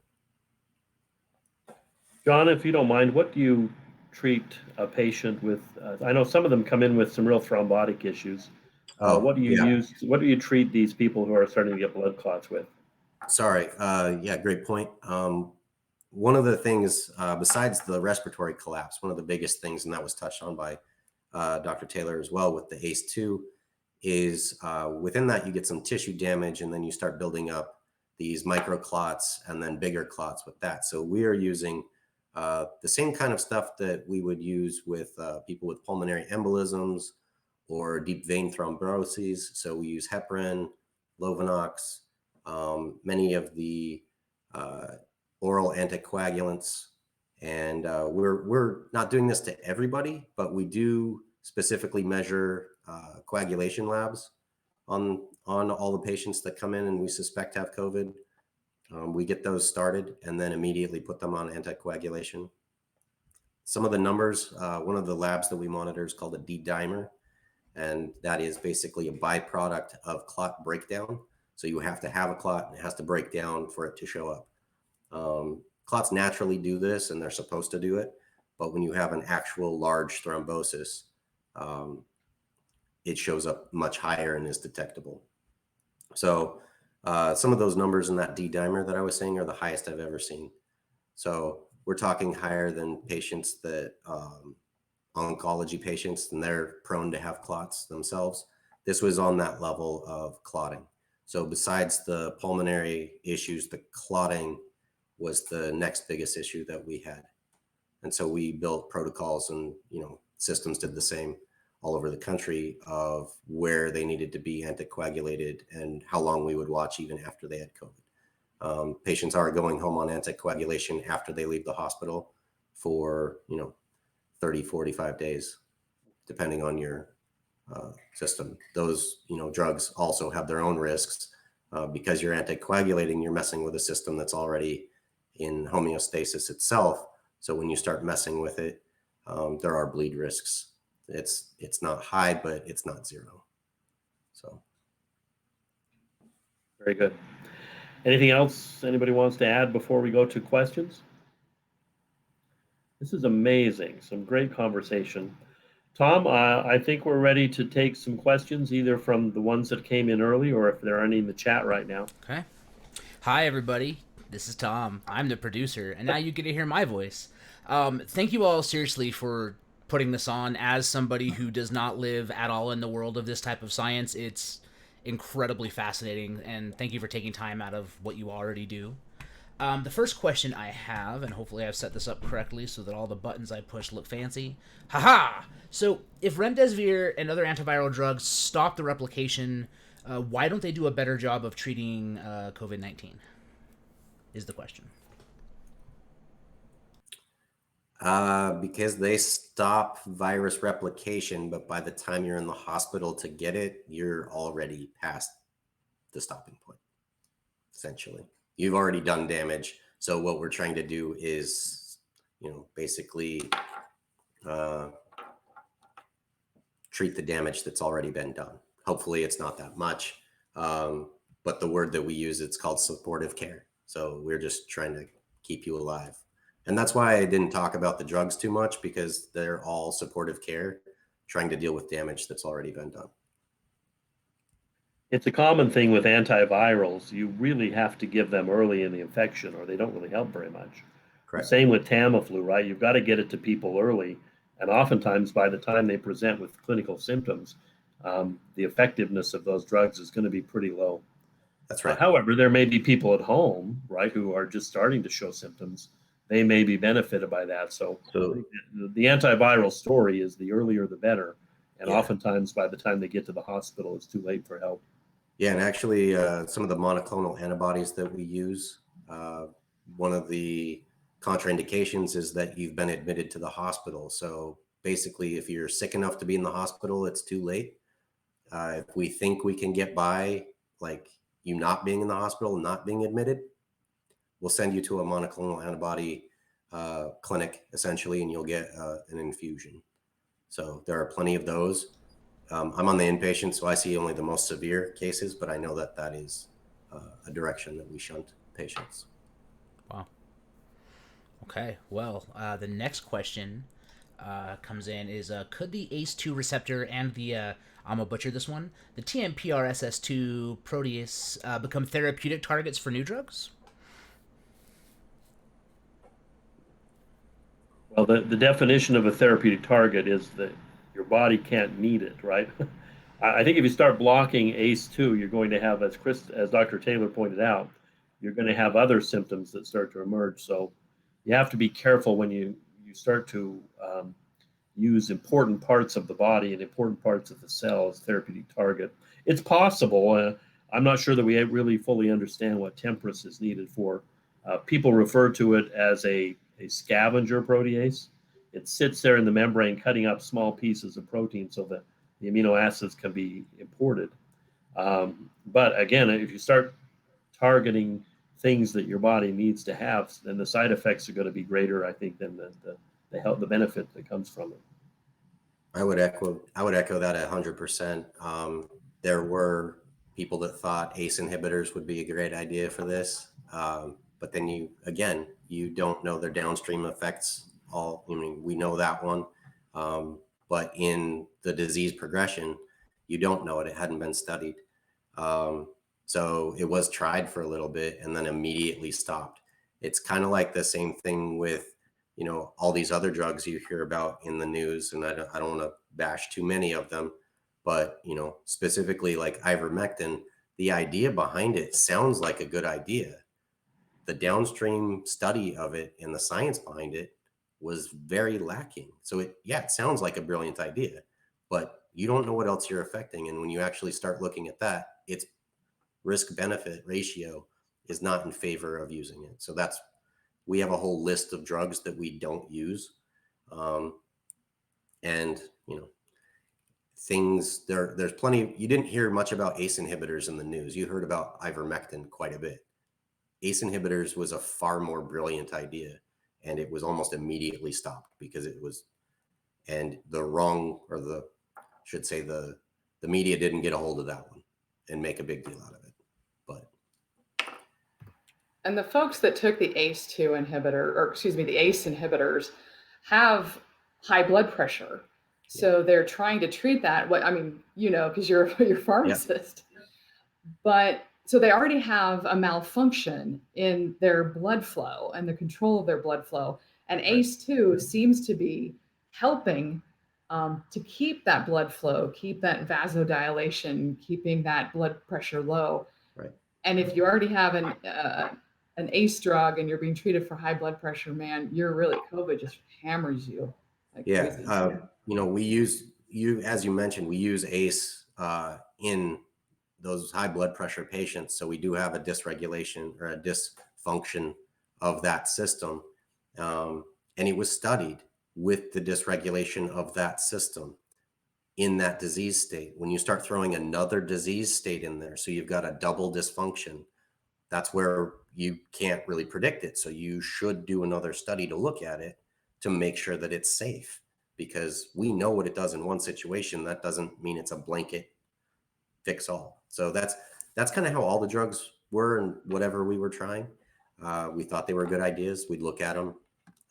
John, if you don't mind, what do you treat a patient with? I know some of them come in with some real thrombotic issues. What do you use? What do you treat these people who are starting to get blood clots with? Sorry. Great point. One of the things, besides the respiratory collapse, one of the biggest things, and that was touched on by Dr. Taylor as well with the ACE2, is within that you get some tissue damage, and then you start building up these microclots and then bigger clots with that. So we are using the same kind of stuff that we would use with people with pulmonary embolisms or deep vein thromboses. So we use heparin, Lovenox, many of the oral anticoagulants, and we're not doing this to everybody, but we do specifically measure coagulation labs on all the patients that come in and we suspect have COVID. We get those started and then immediately put them on anticoagulation. Some of the numbers, one of the labs that we monitor is called a D-dimer, and that is basically a byproduct of clot breakdown. So you have to have a clot and it has to break down for it to show up. Clots naturally do this and they're supposed to do it, but when you have an actual large thrombosis, it shows up much higher and is detectable. So some of those numbers in that D-dimer that I was saying are the highest I've ever seen. So we're talking higher than patients that, oncology patients, and they're prone to have clots themselves. This was on that level of clotting. So besides the pulmonary issues, the clotting was the next biggest issue that we had. And so we built protocols and, systems did the same all over the country of where they needed to be anticoagulated and how long we would watch even after they had COVID. Patients are going home on anticoagulation after they leave the hospital for, 30, 45 days, depending on your system. Those, drugs also have their own risks because you're anticoagulating, you're messing with a system that's already in homeostasis itself. So when you start messing with it, there are bleed risks. It's not high, but it's not zero. So. Very good. Anything else anybody wants to add before we go to questions? This is amazing. Some great conversation. Tom, I think we're ready to take some questions, either from the ones that came in early or if there are any in the chat right now. Okay. Hi, everybody. This is Tom. I'm the producer, and now you get to hear my voice. Thank you all seriously for putting this on. As somebody who does not live at all in the world of this type of science, it's incredibly fascinating, and thank you for taking time out of what you already do. The first question I have, and hopefully I've set this up correctly so that all the buttons I push look fancy. Haha! So, if Remdesivir and other antiviral drugs stop the replication, why don't they do a better job of treating COVID-19? Is the question. Because they stop virus replication, but by the time you're in the hospital to get it, you're already past the stopping point, essentially. You've already done damage. So what we're trying to do is, basically treat the damage that's already been done. Hopefully it's not that much. But the word that we use, it's called supportive care. So we're just trying to keep you alive. And that's why I didn't talk about the drugs too much, because they're all supportive care, trying to deal with damage that's already been done. It's a common thing with antivirals. You really have to give them early in the infection or they don't really help very much. Correct. Same with Tamiflu, right? You've got to get it to people early. And oftentimes by the time they present with clinical symptoms, the effectiveness of those drugs is going to be pretty low. That's right. However, there may be people at home, right, who are just starting to show symptoms. They may be benefited by that. So the antiviral story is the earlier the better. And oftentimes by the time they get to the hospital, it's too late for help. Yeah, and actually some of the monoclonal antibodies that we use, one of the contraindications is that you've been admitted to the hospital. So basically, if you're sick enough to be in the hospital, it's too late. If we think we can get by, like you not being in the hospital and not being admitted, we'll send you to a monoclonal antibody clinic, essentially, and you'll get an infusion. So there are plenty of those. I'm on the inpatient, so I see only the most severe cases, but I know that that is a direction that we shunt patients. Wow. Okay, well, the next question comes in is, could the ACE2 receptor and the, I'm going to butcher this one, the TMPRSS2 protease become therapeutic targets for new drugs? Well, the definition of a therapeutic target is that your body can't need it, right? I think if you start blocking ACE2, you're going to have, as Dr. Taylor pointed out, you're going to have other symptoms that start to emerge. So you have to be careful when you start to use important parts of the body and important parts of the cell as therapeutic target. It's possible. I'm not sure that we really fully understand what temperance is needed for. People refer to it as a scavenger protease. It sits there in the membrane cutting up small pieces of protein so that the amino acids can be imported. But again, if you start targeting things that your body needs to have, then the side effects are going to be greater, I think, than the benefit that comes from it. I would echo that 100%. There were people that thought ACE inhibitors would be a great idea for this. But then you don't know their downstream effects. We know that one. But in the disease progression, you don't know it. It hadn't been studied. So it was tried for a little bit and then immediately stopped. It's kind of like the same thing with, all these other drugs you hear about in the news, and I don't want to bash too many of them, but, specifically like ivermectin, the idea behind it sounds like a good idea. The downstream study of it and the science behind it was very lacking. So it sounds like a brilliant idea, but you don't know what else you're affecting. And when you actually start looking at that, its risk benefit ratio is not in favor of using it. So we have a whole list of drugs that we don't use. There's plenty. You didn't hear much about ACE inhibitors in the news. You heard about ivermectin quite a bit. ACE inhibitors was a far more brilliant idea, and it was almost immediately stopped because it was, and the media didn't get a hold of that one and make a big deal out of it. But And the folks that took the ACE2 inhibitor, or excuse me, the ACE inhibitors, have high blood pressure. Yeah. So they're trying to treat that. What I mean, you know, because you're a pharmacist. But so they already have a malfunction in their blood flow and the control of their blood flow. And ACE2 seems to be helping to keep that blood flow, keep that vasodilation, keeping that blood pressure low. Right. And if you already have an ACE drug and you're being treated for high blood pressure, man, you're really, COVID just hammers you like crazy. You know, as you mentioned, we use ACE in those high blood pressure patients. So we do have a dysregulation or a dysfunction of that system. And it was studied with the dysregulation of that system in that disease state. When you start throwing another disease state in there, so you've got a double dysfunction, that's where you can't really predict it. So you should do another study to look at it to make sure that it's safe, because we know what it does in one situation. That doesn't mean it's a blanket fix all. So that's kind of how all the drugs were and whatever we were trying. We thought they were good ideas. We'd look at them.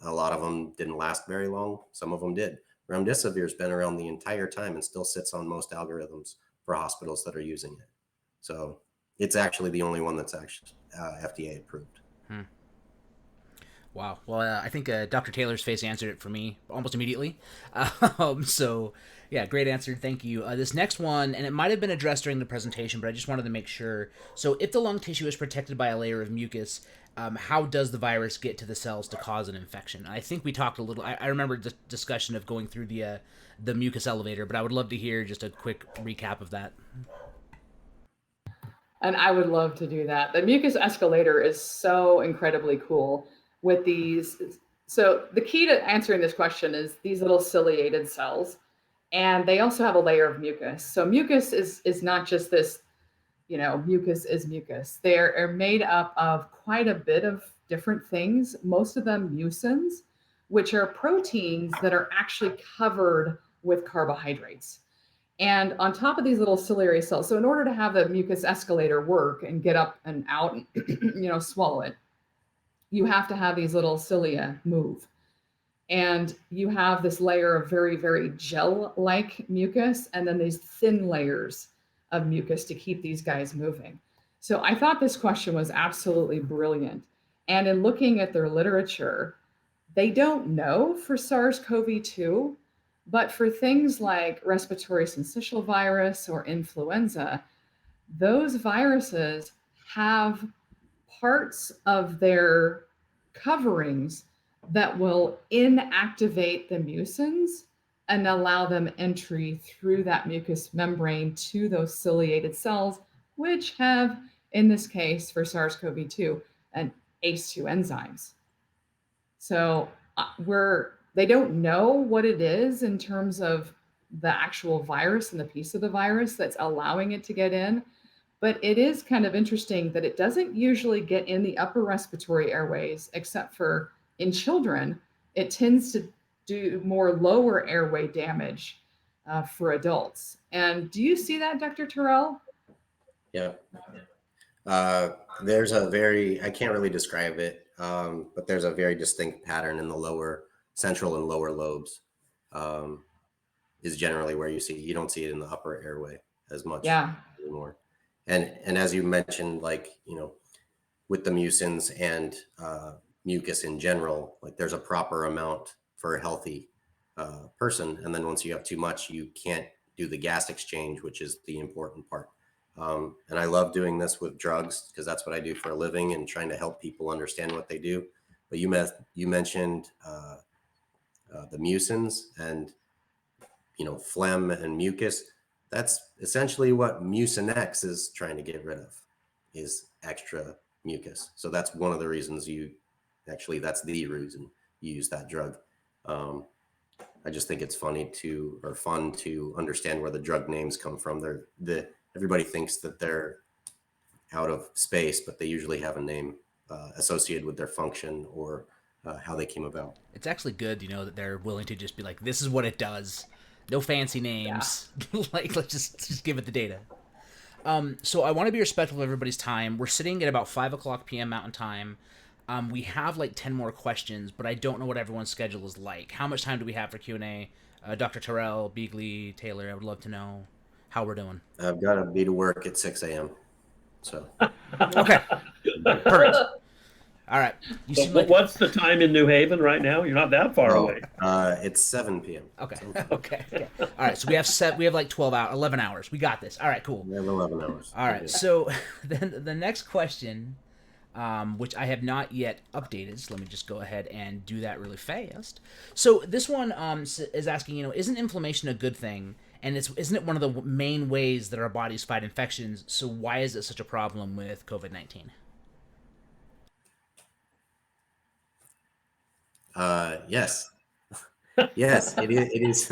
A lot of them didn't last very long. Some of them did. Remdesivir's been around the entire time and still sits on most algorithms for hospitals that are using it. So it's actually the only one that's actually FDA approved. Wow. Well, I think Dr. Taylor's face answered it for me almost immediately. So, yeah, great answer. Thank you. This next one, and it might have been addressed during the presentation, but I just wanted to make sure. So, if the lung tissue is protected by a layer of mucus, how does the virus get to the cells to cause an infection? I think we talked a little. I remember the discussion of going through the mucus elevator, but I would love to hear just a quick recap of that. And I would love to do that. The mucus escalator is so incredibly cool with these. So the key to answering this question is these little ciliated cells, and they also have a layer of mucus. So mucus is not just this, you know, mucus is mucus. They are made up of quite a bit of different things, most of them mucins, which are proteins that are actually covered with carbohydrates. And on top of these little ciliary cells, so in order to have the mucus escalator work and get up and out and you know, swallow it, you have to have these little cilia move. And you have this layer of very, very gel-like mucus, and then these thin layers of mucus to keep these guys moving. So I thought this question was absolutely brilliant. And in looking at their literature, they don't know for SARS-CoV-2, but for things like respiratory syncytial virus or influenza, those viruses have parts of their coverings that will inactivate the mucins and allow them entry through that mucous membrane to those ciliated cells, which have, in this case for SARS-CoV-2, an ACE2 enzymes. So they don't know what it is in terms of the actual virus and the piece of the virus that's allowing it to get in. But it is kind of interesting that it doesn't usually get in the upper respiratory airways, except for in children. It tends to do more lower airway damage for adults. And do you see that, Dr. Terrell? Yeah. There's I can't really describe it, but there's a very distinct pattern in the lower central and lower lobes is generally where you don't see it in the upper airway as much anymore. And as you mentioned, like, you know, with the mucins and mucus in general, like there's a proper amount for a healthy person. And then once you have too much, you can't do the gas exchange, which is the important part. And I love doing this with drugs because that's what I do for a living and trying to help people understand what they do. But you mentioned the mucins and, you know, phlegm and mucus. That's essentially what Mucinex is trying to get rid of, is extra mucus. So that's one of the reasons that's the reason you use that drug. I just think it's fun to understand where the drug names come from. Everybody thinks that they're out of space, but they usually have a name associated with their function or how they came about. It's actually good, you know, that they're willing to just be like, this is what it does. No fancy names. Like, let's just give it the data. So I want to be respectful of everybody's time. We're sitting at about 5 o'clock p.m. Mountain Time. We have like 10 more questions, but I don't know what everyone's schedule is like. How much time do we have for Q&A? Dr. Terrell, Beagley, Taylor, I would love to know how we're doing. I've got to be to work at 6 a.m. So Okay, perfect. All right. You So seem like what's the time in New Haven right now? You're not that far away. It's 7 p.m. okay. So Okay. All right. So we have like 11 hours. We got this. All right. Cool. we have 11 hours. All right. So then the next question, which I have not yet updated, so let me just go ahead and do that really fast. So this one is asking, isn't inflammation a good thing? And isn't it one of the main ways that our bodies fight infections? So why is it such a problem with COVID-19? Yes. Yes, it is.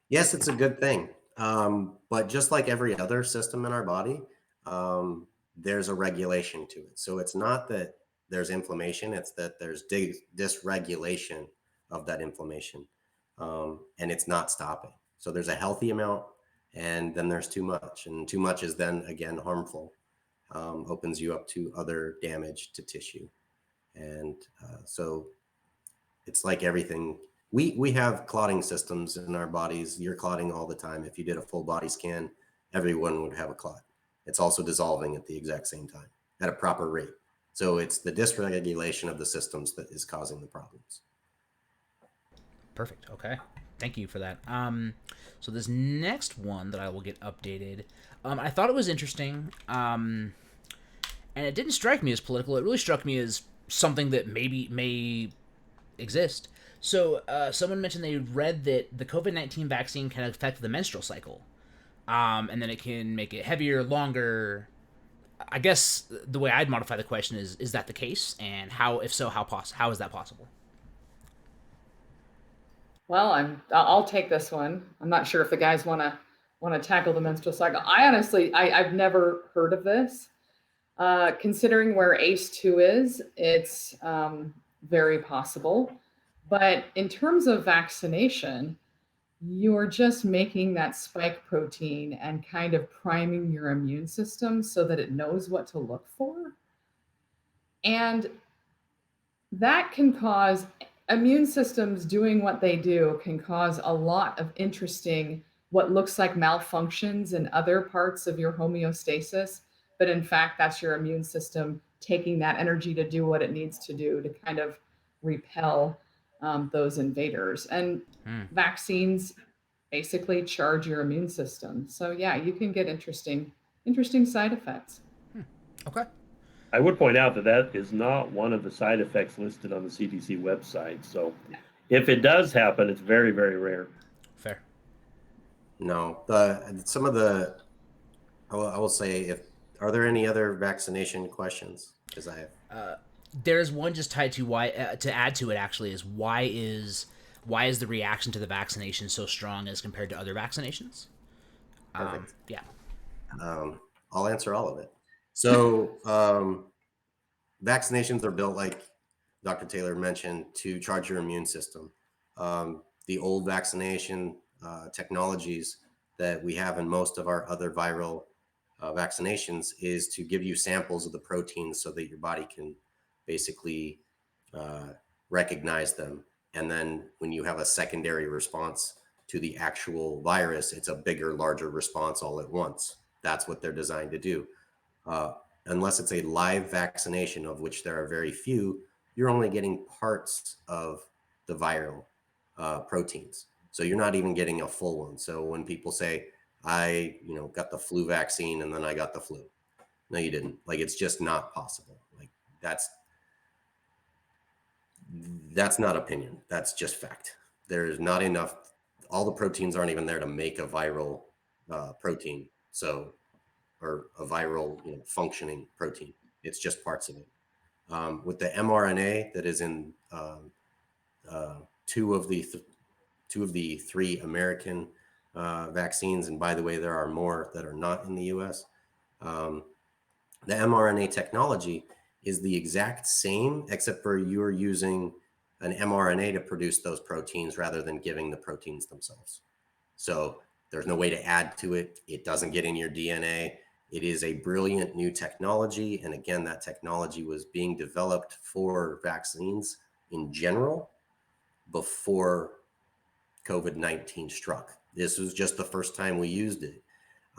Yes, it's a good thing. But just like every other system in our body, there's a regulation to it. So it's not that there's inflammation, it's that there's dysregulation of that inflammation. And it's not stopping. So there's a healthy amount, and then there's too much. And too much is then again harmful, opens you up to other damage to tissue. And so it's like everything. We have clotting systems in our bodies. You're clotting all the time. If you did a full body scan, everyone would have a clot. It's also dissolving at the exact same time at a proper rate. So it's the dysregulation of the systems that is causing the problems. Perfect. Okay. Thank you for that. So this next one that I will get updated, I thought it was interesting, and it didn't strike me as political. It really struck me as something that maybe may exist. So someone mentioned they read that the COVID-19 vaccine can affect the menstrual cycle, and then it can make it heavier, longer. I guess the way I'd modify the question is that the case? And how, if so, how is that possible? Well, I'll take this one. I'm not sure if the guys want to tackle the menstrual cycle. I've never heard of this. Considering where ACE2 is, it's very possible. But in terms of vaccination, you're just making that spike protein and kind of priming your immune system so that it knows what to look for. And that can cause immune systems doing what they do can cause a lot of interesting, what looks like malfunctions in other parts of your homeostasis. But in fact, that's your immune system taking that energy to do what it needs to do to kind of repel those invaders. And vaccines basically charge your immune system. So yeah, you can get interesting side effects. Okay. I would point out that is not one of the side effects listed on the CDC website. So if it does happen, it's very, very rare. Fair. No, some of the, I will say, are there any other vaccination questions? Because I have. There's one just tied to why, to add to it actually, is why is the reaction to the vaccination so strong as compared to other vaccinations? Perfect. Yeah. I'll answer all of it. So vaccinations are built, like Dr. Taylor mentioned, to charge your immune system. The old vaccination technologies that we have in most of our other viral vaccinations is to give you samples of the proteins so that your body can basically recognize them. And then when you have a secondary response to the actual virus, it's a bigger, larger response all at once. That's what they're designed to do. Unless it's a live vaccination, of which there are very few, you're only getting parts of the viral proteins. So you're not even getting a full one. So when people say, I got the flu vaccine and then I got the flu. No, you didn't. Like, it's just not possible. Like, that's not opinion. That's just fact. There's not enough. All the proteins aren't even there to make a viral protein. So, or a viral functioning protein. It's just parts of it. With the mRNA that is in two of the three American vaccines, and by the way, there are more that are not in the U.S. The mRNA technology is the exact same, except for you're using an mRNA to produce those proteins rather than giving the proteins themselves. So there's no way to add to it. It doesn't get in your DNA. It is a brilliant new technology. And again, that technology was being developed for vaccines in general before COVID-19 struck. This was just the first time we used it.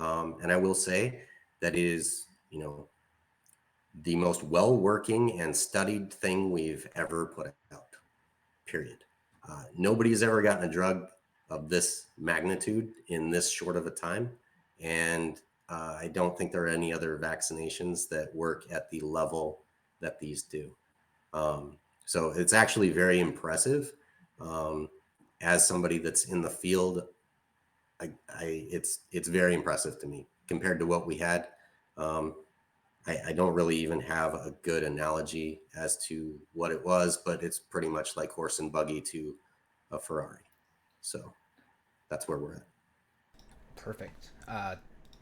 And I will say that it is, the most well-working and studied thing we've ever put out, period. Nobody's ever gotten a drug of this magnitude in this short of a time. And I don't think there are any other vaccinations that work at the level that these do. So it's actually very impressive. As somebody that's in the field, it's very impressive to me compared to what we had. I don't really even have a good analogy as to what it was, but it's pretty much like horse and buggy to a Ferrari. So that's where we're at. Perfect.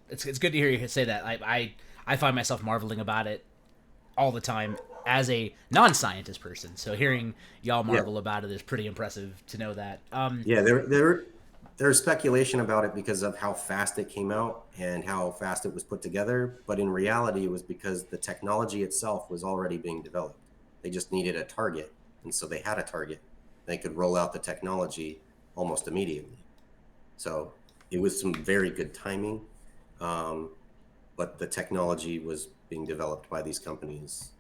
It's good to hear you say that. I find myself marveling about it all the time as a non-scientist person. So hearing y'all marvel about it is pretty impressive to know that. There's speculation about it because of how fast it came out and how fast it was put together. But in reality, it was because the technology itself was already being developed. They just needed a target. And so they had a target. They could roll out the technology almost immediately. So it was some very good timing. But the technology was being developed by these companies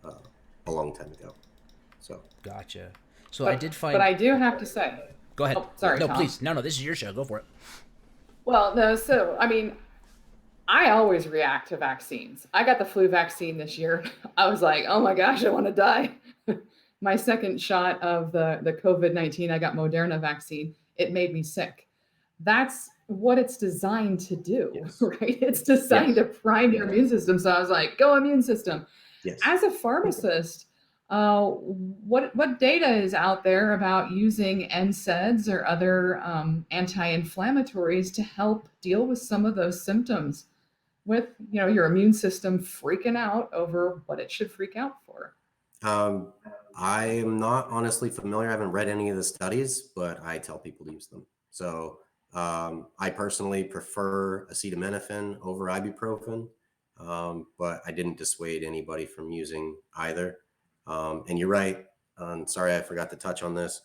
a long time ago. So gotcha. So I did find. But I do have to say. Go ahead. Oh, sorry. No, Tom. please. No, this is your show. Go for it. Well, no. So, I mean, I always react to vaccines. I got the flu vaccine this year. I was like, oh my gosh, I want to die. My second shot of the COVID-19, I got Moderna vaccine. It made me sick. That's what it's designed to do, right? It's designed to prime your immune system. So I was like, go immune system. Yes. As a pharmacist, what data is out there about using NSAIDs or other anti-inflammatories to help deal with some of those symptoms with your immune system freaking out over what it should freak out for? I am not honestly familiar. I haven't read any of the studies, but I tell people to use them. So I personally prefer acetaminophen over ibuprofen, but I didn't dissuade anybody from using either. And you're right. Sorry, I forgot to touch on this.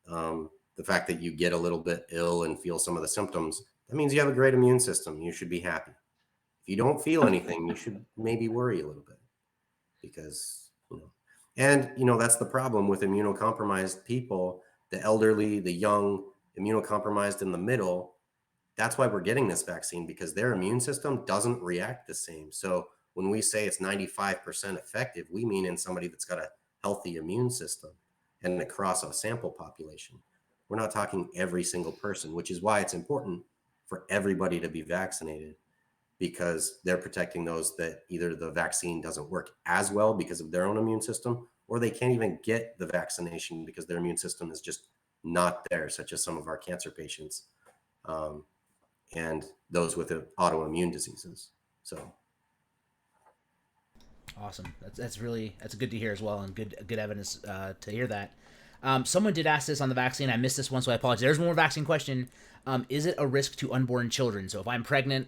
The fact that you get a little bit ill and feel some of the symptoms, that means you have a great immune system. You should be happy. If you don't feel anything, you should maybe worry a little bit because, that's the problem with immunocompromised people, the elderly, the young, immunocompromised in the middle. That's why we're getting this vaccine, because their immune system doesn't react the same. So when we say it's 95% effective, we mean in somebody that's got a healthy immune system and across a sample population. We're not talking every single person, which is why it's important for everybody to be vaccinated, because they're protecting those that either the vaccine doesn't work as well because of their own immune system, or they can't even get the vaccination because their immune system is just not there, such as some of our cancer patients and those with autoimmune diseases. So. Awesome. That's good to hear as well, and good evidence to hear that. Someone did ask this on the vaccine. I missed this one, so I apologize. There's one more vaccine question. Is it a risk to unborn children? So if I'm pregnant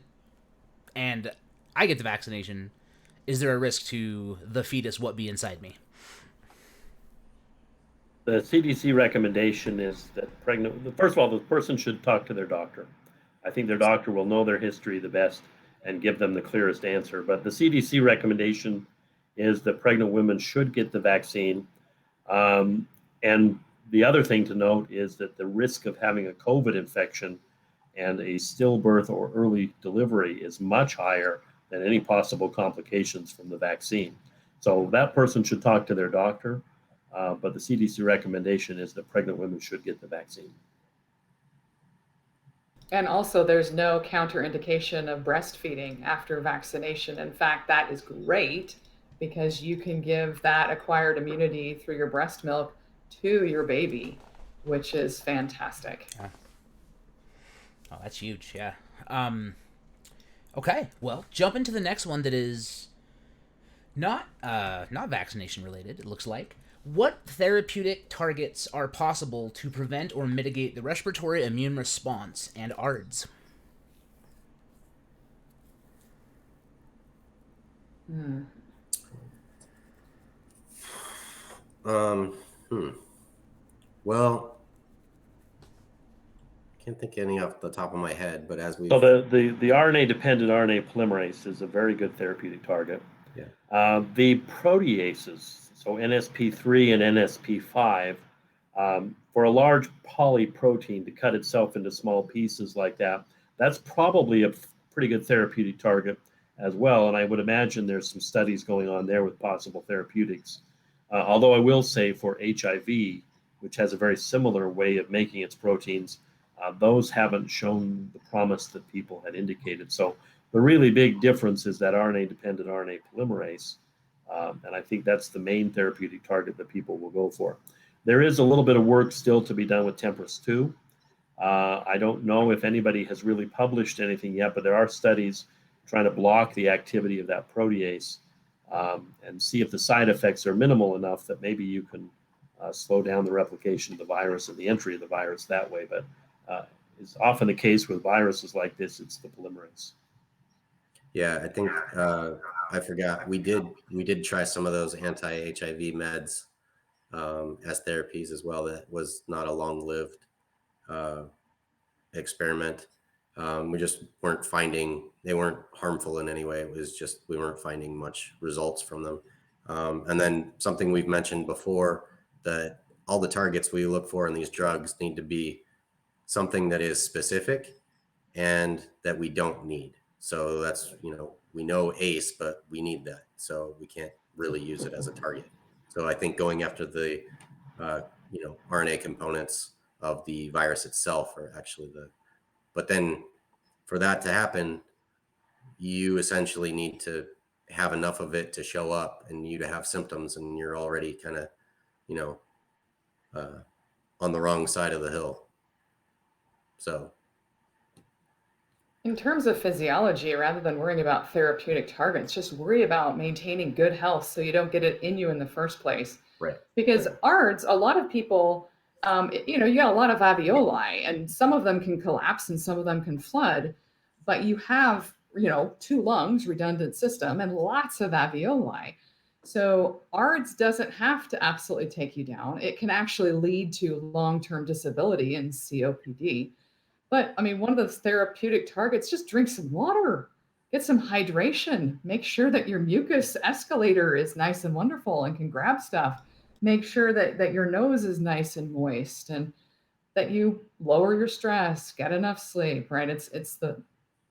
and I get the vaccination, is there a risk to the fetus what be inside me? The CDC recommendation is that first of all, the person should talk to their doctor. I think their doctor will know their history the best and give them the clearest answer. But the CDC recommendation is that pregnant women should get the vaccine. And the other thing to note is that the risk of having a COVID infection and a stillbirth or early delivery is much higher than any possible complications from the vaccine. So that person should talk to their doctor. But the CDC recommendation is that pregnant women should get the vaccine. And also, there's no counterindication of breastfeeding after vaccination. In fact, that is great because you can give that acquired immunity through your breast milk to your baby, which is fantastic. Yeah. Oh, that's huge. Yeah. Okay. Well, jump into the next one that is not vaccination related. It looks like. What therapeutic targets are possible to prevent or mitigate the respiratory immune response and ARDS? Hmm. Um, Well, can't think of any off the top of my head, but as So we've, the RNA-dependent RNA polymerase is a very good therapeutic target. yeah, The proteases, so NSP3 and NSP5, for a large polyprotein to cut itself into small pieces like that, that's probably a pretty good therapeutic target as well. And I would imagine there's some studies going on there with possible therapeutics. Although I will say for HIV, which has a very similar way of making its proteins, those haven't shown the promise that people had indicated. So the really big difference is that RNA-dependent RNA polymerase, and I think that's the main therapeutic target that people will go for. There is a little bit of work still to be done with TMPRSS2. I don't know if anybody has really published anything yet, but there are studies trying to block the activity of that protease and see if the side effects are minimal enough that maybe you can slow down the replication of the virus and the entry of the virus that way. But is often the case with viruses like this, it's the polymerase. yeah, I think I forgot we did try some of those anti-HIV meds as therapies as well. That was not a long-lived uh, experiment. We just weren't finding they weren't harmful in any way. It was just we weren't finding much results from them. And then something we've mentioned before, that all the targets we look for in these drugs need to be something that is specific and that we don't need. So that's, we know ACE, but we need that. So we can't really use it as a target. So I think going after the, RNA components of the virus itself are actually but then for that to happen, you essentially need to have enough of it to show up and you to have symptoms, and you're already kind of, you know, uh, on the wrong side of the hill. So In terms of physiology, rather than worrying about therapeutic targets, just worry about maintaining good health so you don't get it in you in the first place. right, Because right, ARDS, a lot of people, you got a lot of alveoli, and some of them can collapse and some of them can flood, but you have, two lungs, redundant system, and lots of alveoli. So ARDS doesn't have to absolutely take you down. It can actually lead to long-term disability and COPD. But I mean, one of those therapeutic targets, just drink some water, get some hydration, make sure that your mucus escalator is nice and wonderful and can grab stuff. Make sure that your nose is nice and moist and that you lower your stress, get enough sleep, right? It's the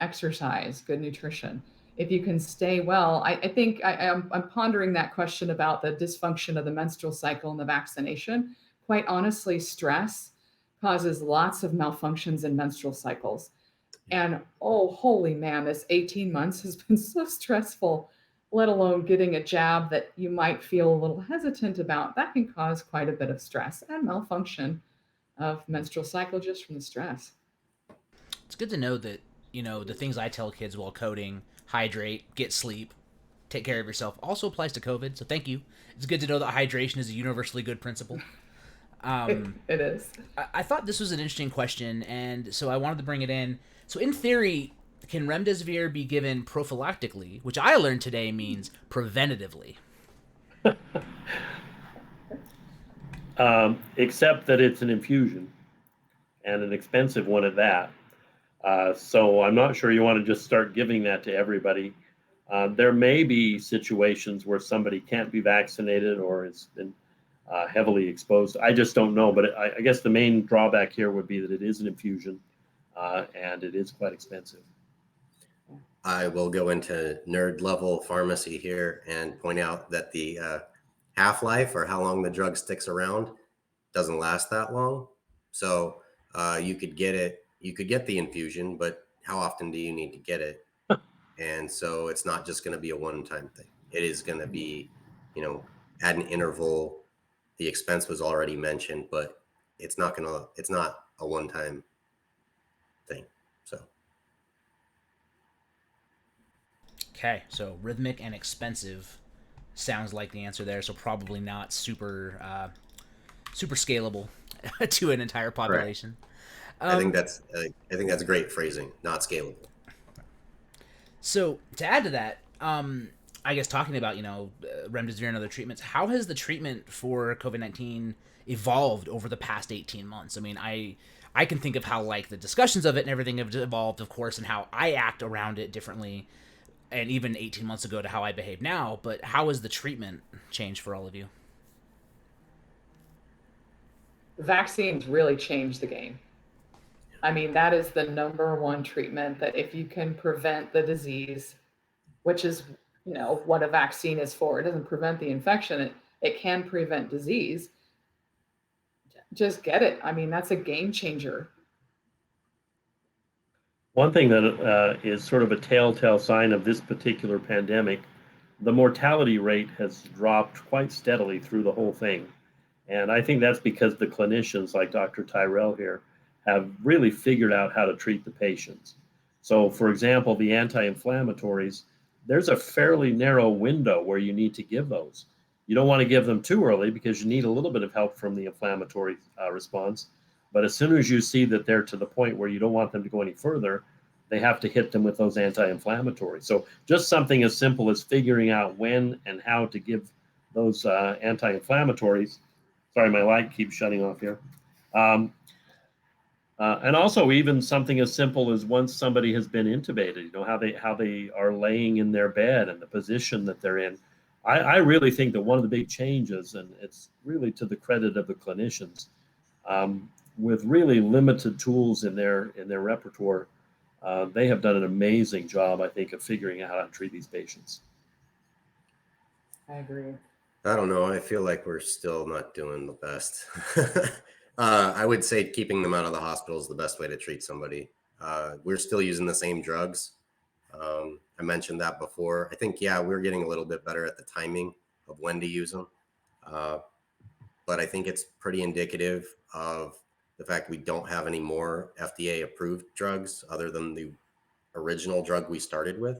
exercise, good nutrition. If you can stay well, I think I'm pondering that question about the dysfunction of the menstrual cycle and the vaccination. Quite honestly, stress causes lots of malfunctions in menstrual cycles. And oh, holy man, this 18 months has been so stressful, let alone getting a jab that you might feel a little hesitant about. That can cause quite a bit of stress and malfunction of menstrual cycle just from the stress. It's good to know that, the things I tell kids while coding, hydrate, get sleep, take care of yourself, also applies to COVID. So thank you. It's good to know that hydration is a universally good principle. It is. I thought this was an interesting question, and so I wanted to bring it in. So, in theory, can remdesivir be given prophylactically, which I learned today means preventatively? Except that it's an infusion and an expensive one at that. So I'm not sure you want to just start giving that to everybody. There may be situations where somebody can't be vaccinated or has been heavily exposed. I just don't know. But I guess the main drawback here would be that it is an infusion and it is quite expensive. I will go into nerd level pharmacy here and point out that the half-life, or how long the drug sticks around, doesn't last that long. So you could get the infusion, but how often do you need to get it? And so it's not just going to be a one-time thing. It is going to be, at an interval. The expense was already mentioned, but it's not a one-time thing. So Okay, so rhythmic and expensive sounds like the answer there. So probably not super scalable to an entire population. I think that's great phrasing. Not scalable. So to add to that, I guess talking about, remdesivir and other treatments, how has the treatment for COVID-19 evolved over the past 18 months? I mean, I can think of how like the discussions of it and everything have evolved, of course, and how I act around it differently, and even 18 months ago to how I behave now. But how has the treatment changed for all of you? Vaccines really changed the game. I mean, that is the number one treatment that if you can prevent the disease, which is, what a vaccine is for. It doesn't prevent the infection. It can prevent disease. Just get it. I mean, that's a game changer. One thing that is sort of a telltale sign of this particular pandemic, the mortality rate has dropped quite steadily through the whole thing. And I think that's because the clinicians like Dr. Tyrell here have really figured out how to treat the patients. So, for example, the anti-inflammatories, there's a fairly narrow window where you need to give those. You don't want to give them too early because you need a little bit of help from the inflammatory response. But as soon as you see that they're to the point where you don't want them to go any further, they have to hit them with those anti-inflammatories. So just something as simple as figuring out when and how to give those anti-inflammatories. Sorry, my light keeps shutting off here. And also even something as simple as once somebody has been intubated, how they are laying in their bed and the position that they're in. I really think that one of the big changes, and it's really to the credit of the clinicians, with really limited tools in their repertoire, they have done an amazing job, I think, of figuring out how to treat these patients. I agree. I don't know. I feel like we're still not doing the best. I would say keeping them out of the hospital is the best way to treat somebody. We're still using the same drugs. I mentioned that before. I think, we're getting a little bit better at the timing of when to use them. But I think it's pretty indicative of the fact we don't have any more FDA approved drugs other than the original drug we started with.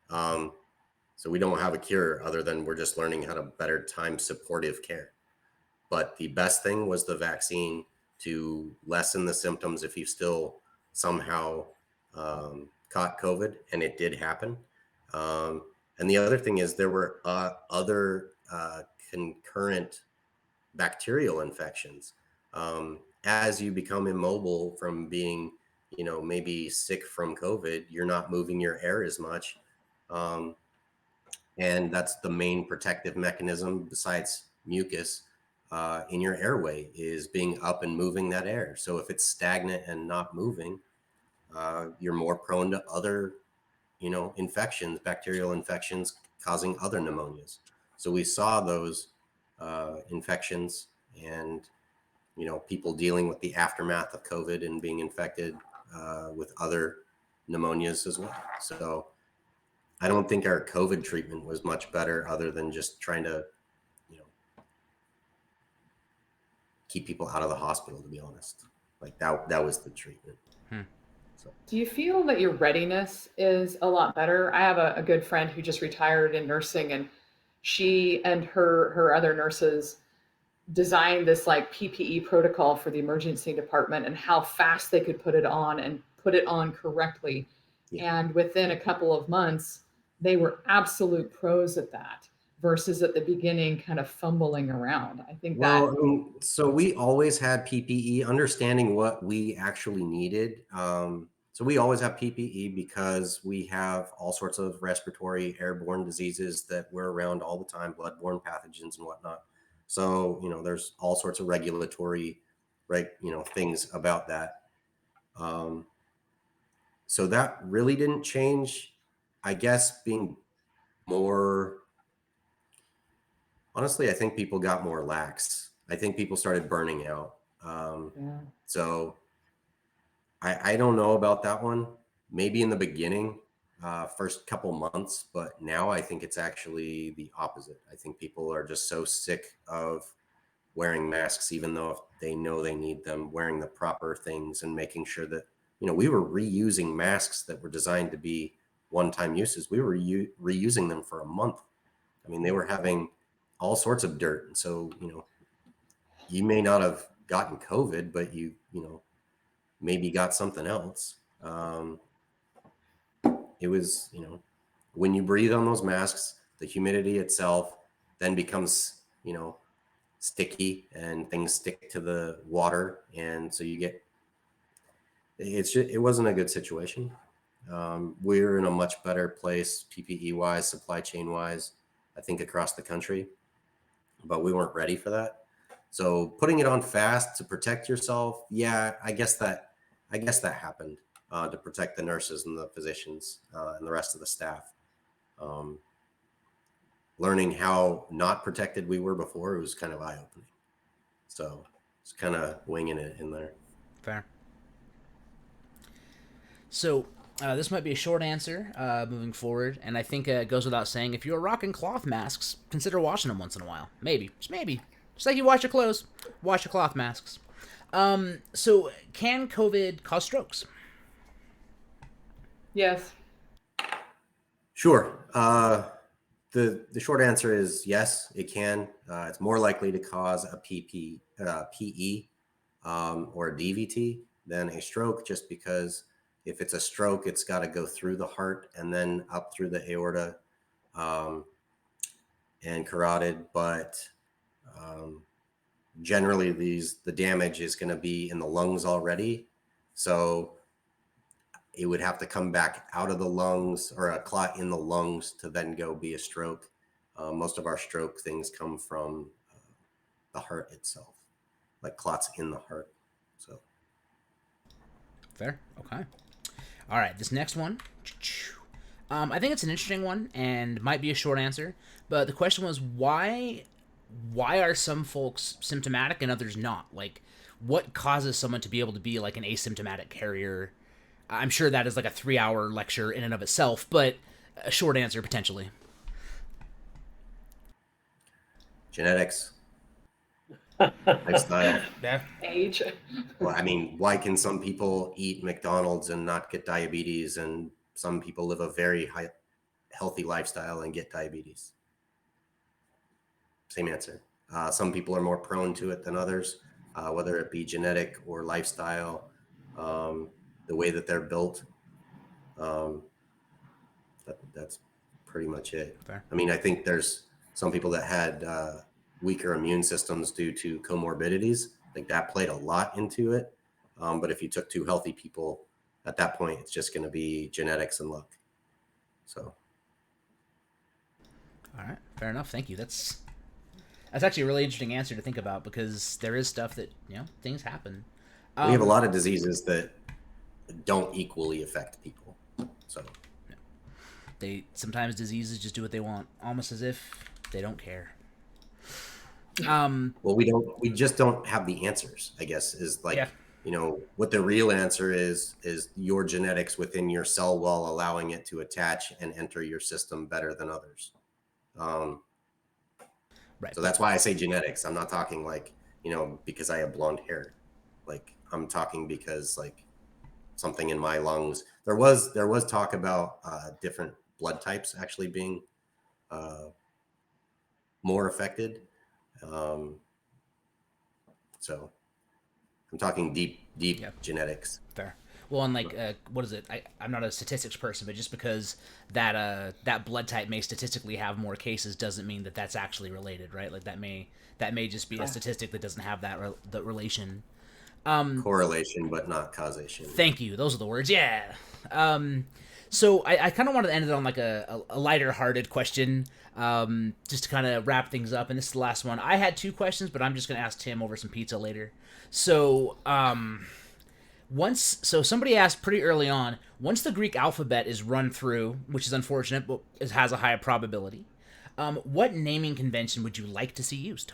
So we don't have a cure other than we're just learning how to better time supportive care. But the best thing was the vaccine to lessen the symptoms if you still somehow caught COVID, and it did happen. And the other thing is there were other concurrent bacterial infections. As you become immobile from being, maybe sick from COVID, you're not moving your air as much. And that's the main protective mechanism besides mucus in your airway is being up and moving that air. So if it's stagnant and not moving, you're more prone to other, infections, bacterial infections causing other pneumonias. So we saw those infections and, people dealing with the aftermath of COVID and being infected with other pneumonias as well. So I don't think our COVID treatment was much better other than just trying to, keep people out of the hospital, to be honest. Like that was the treatment. So. Do you feel that your readiness is a lot better? I have a good friend who just retired in nursing, and she and her other nurses designed this like PPE protocol for the emergency department and how fast they could put it on and put it on correctly. Yeah. And within a couple of months, they were absolute pros at that versus at the beginning kind of fumbling around. I think so we always had PPE, understanding what we actually needed. So we always have PPE because we have all sorts of respiratory airborne diseases that we're around all the time, bloodborne pathogens and whatnot. So, there's all sorts of regulatory, things about that. So that really didn't change. I guess being more, honestly, I think people got more lax. I think people started burning out. So I don't know about that one. Maybe in the beginning, first couple months, but now I think it's actually the opposite. I think people are just so sick of wearing masks, even though they know they need them, wearing the proper things and making sure that, we were reusing masks that were designed to be one-time uses. We were reusing them for a month. I mean, they were having all sorts of dirt. And so, you may not have gotten COVID, but you maybe got something else. It was, when you breathe on those masks, the humidity itself then becomes, sticky, and things stick to the water. And so it wasn't a good situation. We're in a much better place, PPE wise, supply chain wise, I think across the country, but we weren't ready for that. So putting it on fast to protect yourself, yeah, I guess that happened to protect the nurses and the physicians and the rest of the staff. Learning how not protected we were before, it was kind of eye-opening. So it's kind of winging it in there. Fair. So this might be a short answer moving forward, and I think it goes without saying, if you're rocking cloth masks, consider washing them once in a while. Maybe. Just like you wash your clothes, wash your cloth masks. So can COVID cause strokes? Yes. Sure. The short answer is yes, it can. It's more likely to cause a PE or a DVT than a stroke, just because if it's a stroke, it's got to go through the heart and then up through the aorta and carotid. But generally, the damage is going to be in the lungs already. So it would have to come back out of the lungs, or a clot in the lungs, to then go be a stroke. Most of our stroke things come from the heart itself, like clots in the heart. So fair. Okay. All right, this next one, I think it's an interesting one and might be a short answer, but the question was, why are some folks symptomatic and others not? Like, what causes someone to be able to be like an asymptomatic carrier? I'm sure that is like a 3-hour lecture in and of itself, but a short answer potentially. genetics, lifestyle. Yeah. Age. Well, I mean, why can some people eat McDonald's and not get diabetes, and some people live a very healthy lifestyle and get diabetes? Same answer. Some people are more prone to it than others, whether it be genetic or lifestyle, the way that they're built. That's pretty much it. Fair. I mean, I think there's some people that had weaker immune systems due to comorbidities. I think that played a lot into it. But if you took 2 healthy people, at that point, it's just going to be genetics and luck. So. All right, fair enough. Thank you. That's actually a really interesting answer to think about, because there is stuff that, things happen. We have a lot of diseases that don't equally affect people. So sometimes diseases just do what they want, almost as if they don't care. Well, we just don't have the answers, I guess, is like, what the real answer is your genetics within your cell wall, allowing it to attach and enter your system better than others. Right. So that's why I say genetics. I'm not talking like, because I have blonde hair. Like, I'm talking because like something in my lungs. There was talk about different blood types actually being more affected. So I'm talking deep genetics. Fair. Well, and like, what is it? I'm not a statistics person, but just because that blood type may statistically have more cases doesn't mean that that's actually related, right? Like that may just be a statistic that doesn't have that relation. Correlation, but not causation. Thank you. Those are the words. Yeah. So I kind of wanted to end it on like a lighter-hearted question, just to kind of wrap things up. And this is the last one. I had 2 questions, but I'm just going to ask Tim over some pizza later. So somebody asked pretty early on, once the Greek alphabet is run through, which is unfortunate, but it has a high probability, what naming convention would you like to see used?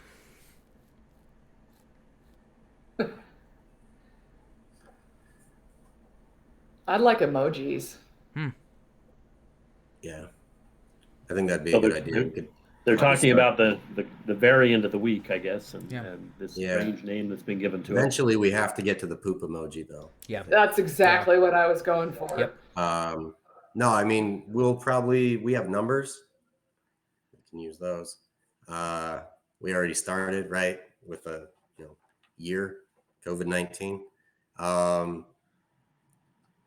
I'd like emojis. Yeah, I think that'd be a good idea. They're talking about the variant of the week, I guess, and this strange name that's been given to it. Eventually, we have to get to the poop emoji, though. Yeah, that's exactly what I was going for. Yep. No, I mean, we have numbers. We can use those. We already started, right, with a year, COVID-19.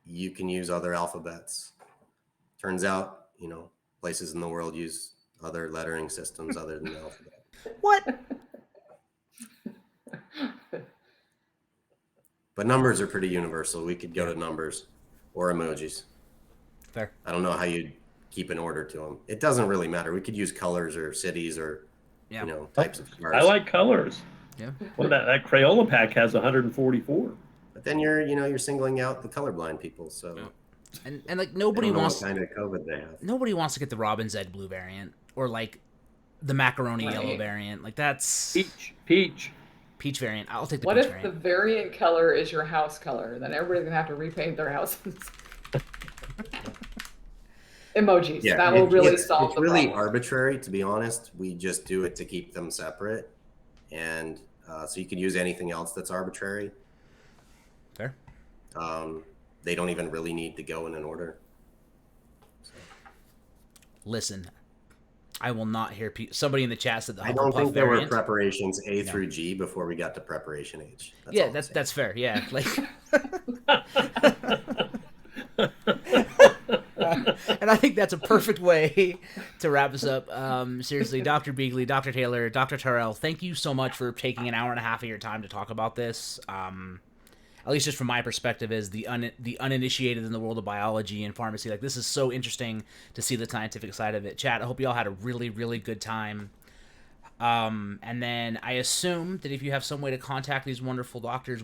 You can use other alphabets. Turns out, places in the world use other lettering systems other than the alphabet. What? But numbers are pretty universal. We could go to numbers or emojis. Fair. I don't know how you'd keep an order to them. It doesn't really matter. We could use colors or cities or, Yeah. you know, types of cars. I like colors. Yeah. Well, that Crayola pack has 144. But then you're singling out the colorblind people. So And like they nobody don't know wants what kind of COVID they have. nobody wants to get the Robin's Egg blue variant or like the macaroni Right. yellow variant. Like that's Peach. peach variant. I'll take the What peach if the variant. variant color is your house color? Then everybody's gonna have to repaint their houses. Emojis. Yeah, That will really it's solve the really problem. arbitrary, to be honest. We just do it to keep them separate, and so you can use anything else that's arbitrary. Fair. They don't even really need to go in an order. Listen, I will not hear somebody in the chat said the I don't think Hufflepuff there were variant. preparations A through G before we got to preparation H. Yeah, all I'm saying. that's fair. Yeah, like. And I think that's a perfect way to wrap this up. Seriously, Dr. Beagley, Dr. Taylor, Dr. Terrell, thank you so much for taking an hour and a half of your time to talk about this. At least just from my perspective as the uninitiated in the world of biology and pharmacy. Like, this is so interesting to see the scientific side of it. Chat, I hope you all had a really, really good time. And then I assume that if you have some way to contact these wonderful doctors,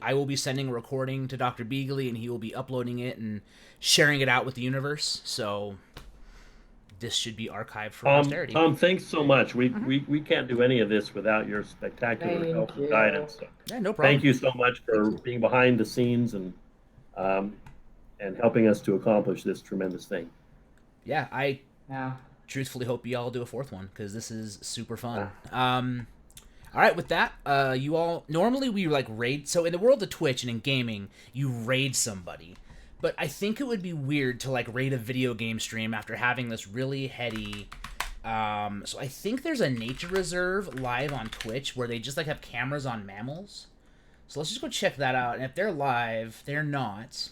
I will be sending a recording to Dr. Beagley, and he will be uploading it and sharing it out with the universe. So this should be archived for posterity. Tom, thanks so much. We can't do any of this without your spectacular Thank help and you. guidance. So Yeah, no problem. thank you so much for being behind the scenes and helping us to accomplish this tremendous thing. Yeah, I Yeah. truthfully hope you all do a fourth one because this is super fun. All right, with that, you all normally we like raid. So in the world of Twitch and in gaming, you raid somebody, but I think it would be weird to like raid a video game stream after having this really heady. So I think there's a nature reserve live on Twitch where they just like have cameras on mammals. So let's just go check that out. And if they're live, they're not.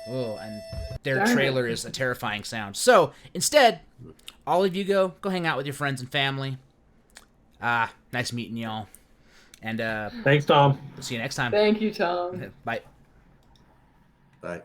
Oh, and their Darn it. trailer is a terrifying sound. So instead, all of you go hang out with your friends and family. Nice meeting y'all. And Thanks, Tom. see you next time. Thank you, Tom. Bye. Bye.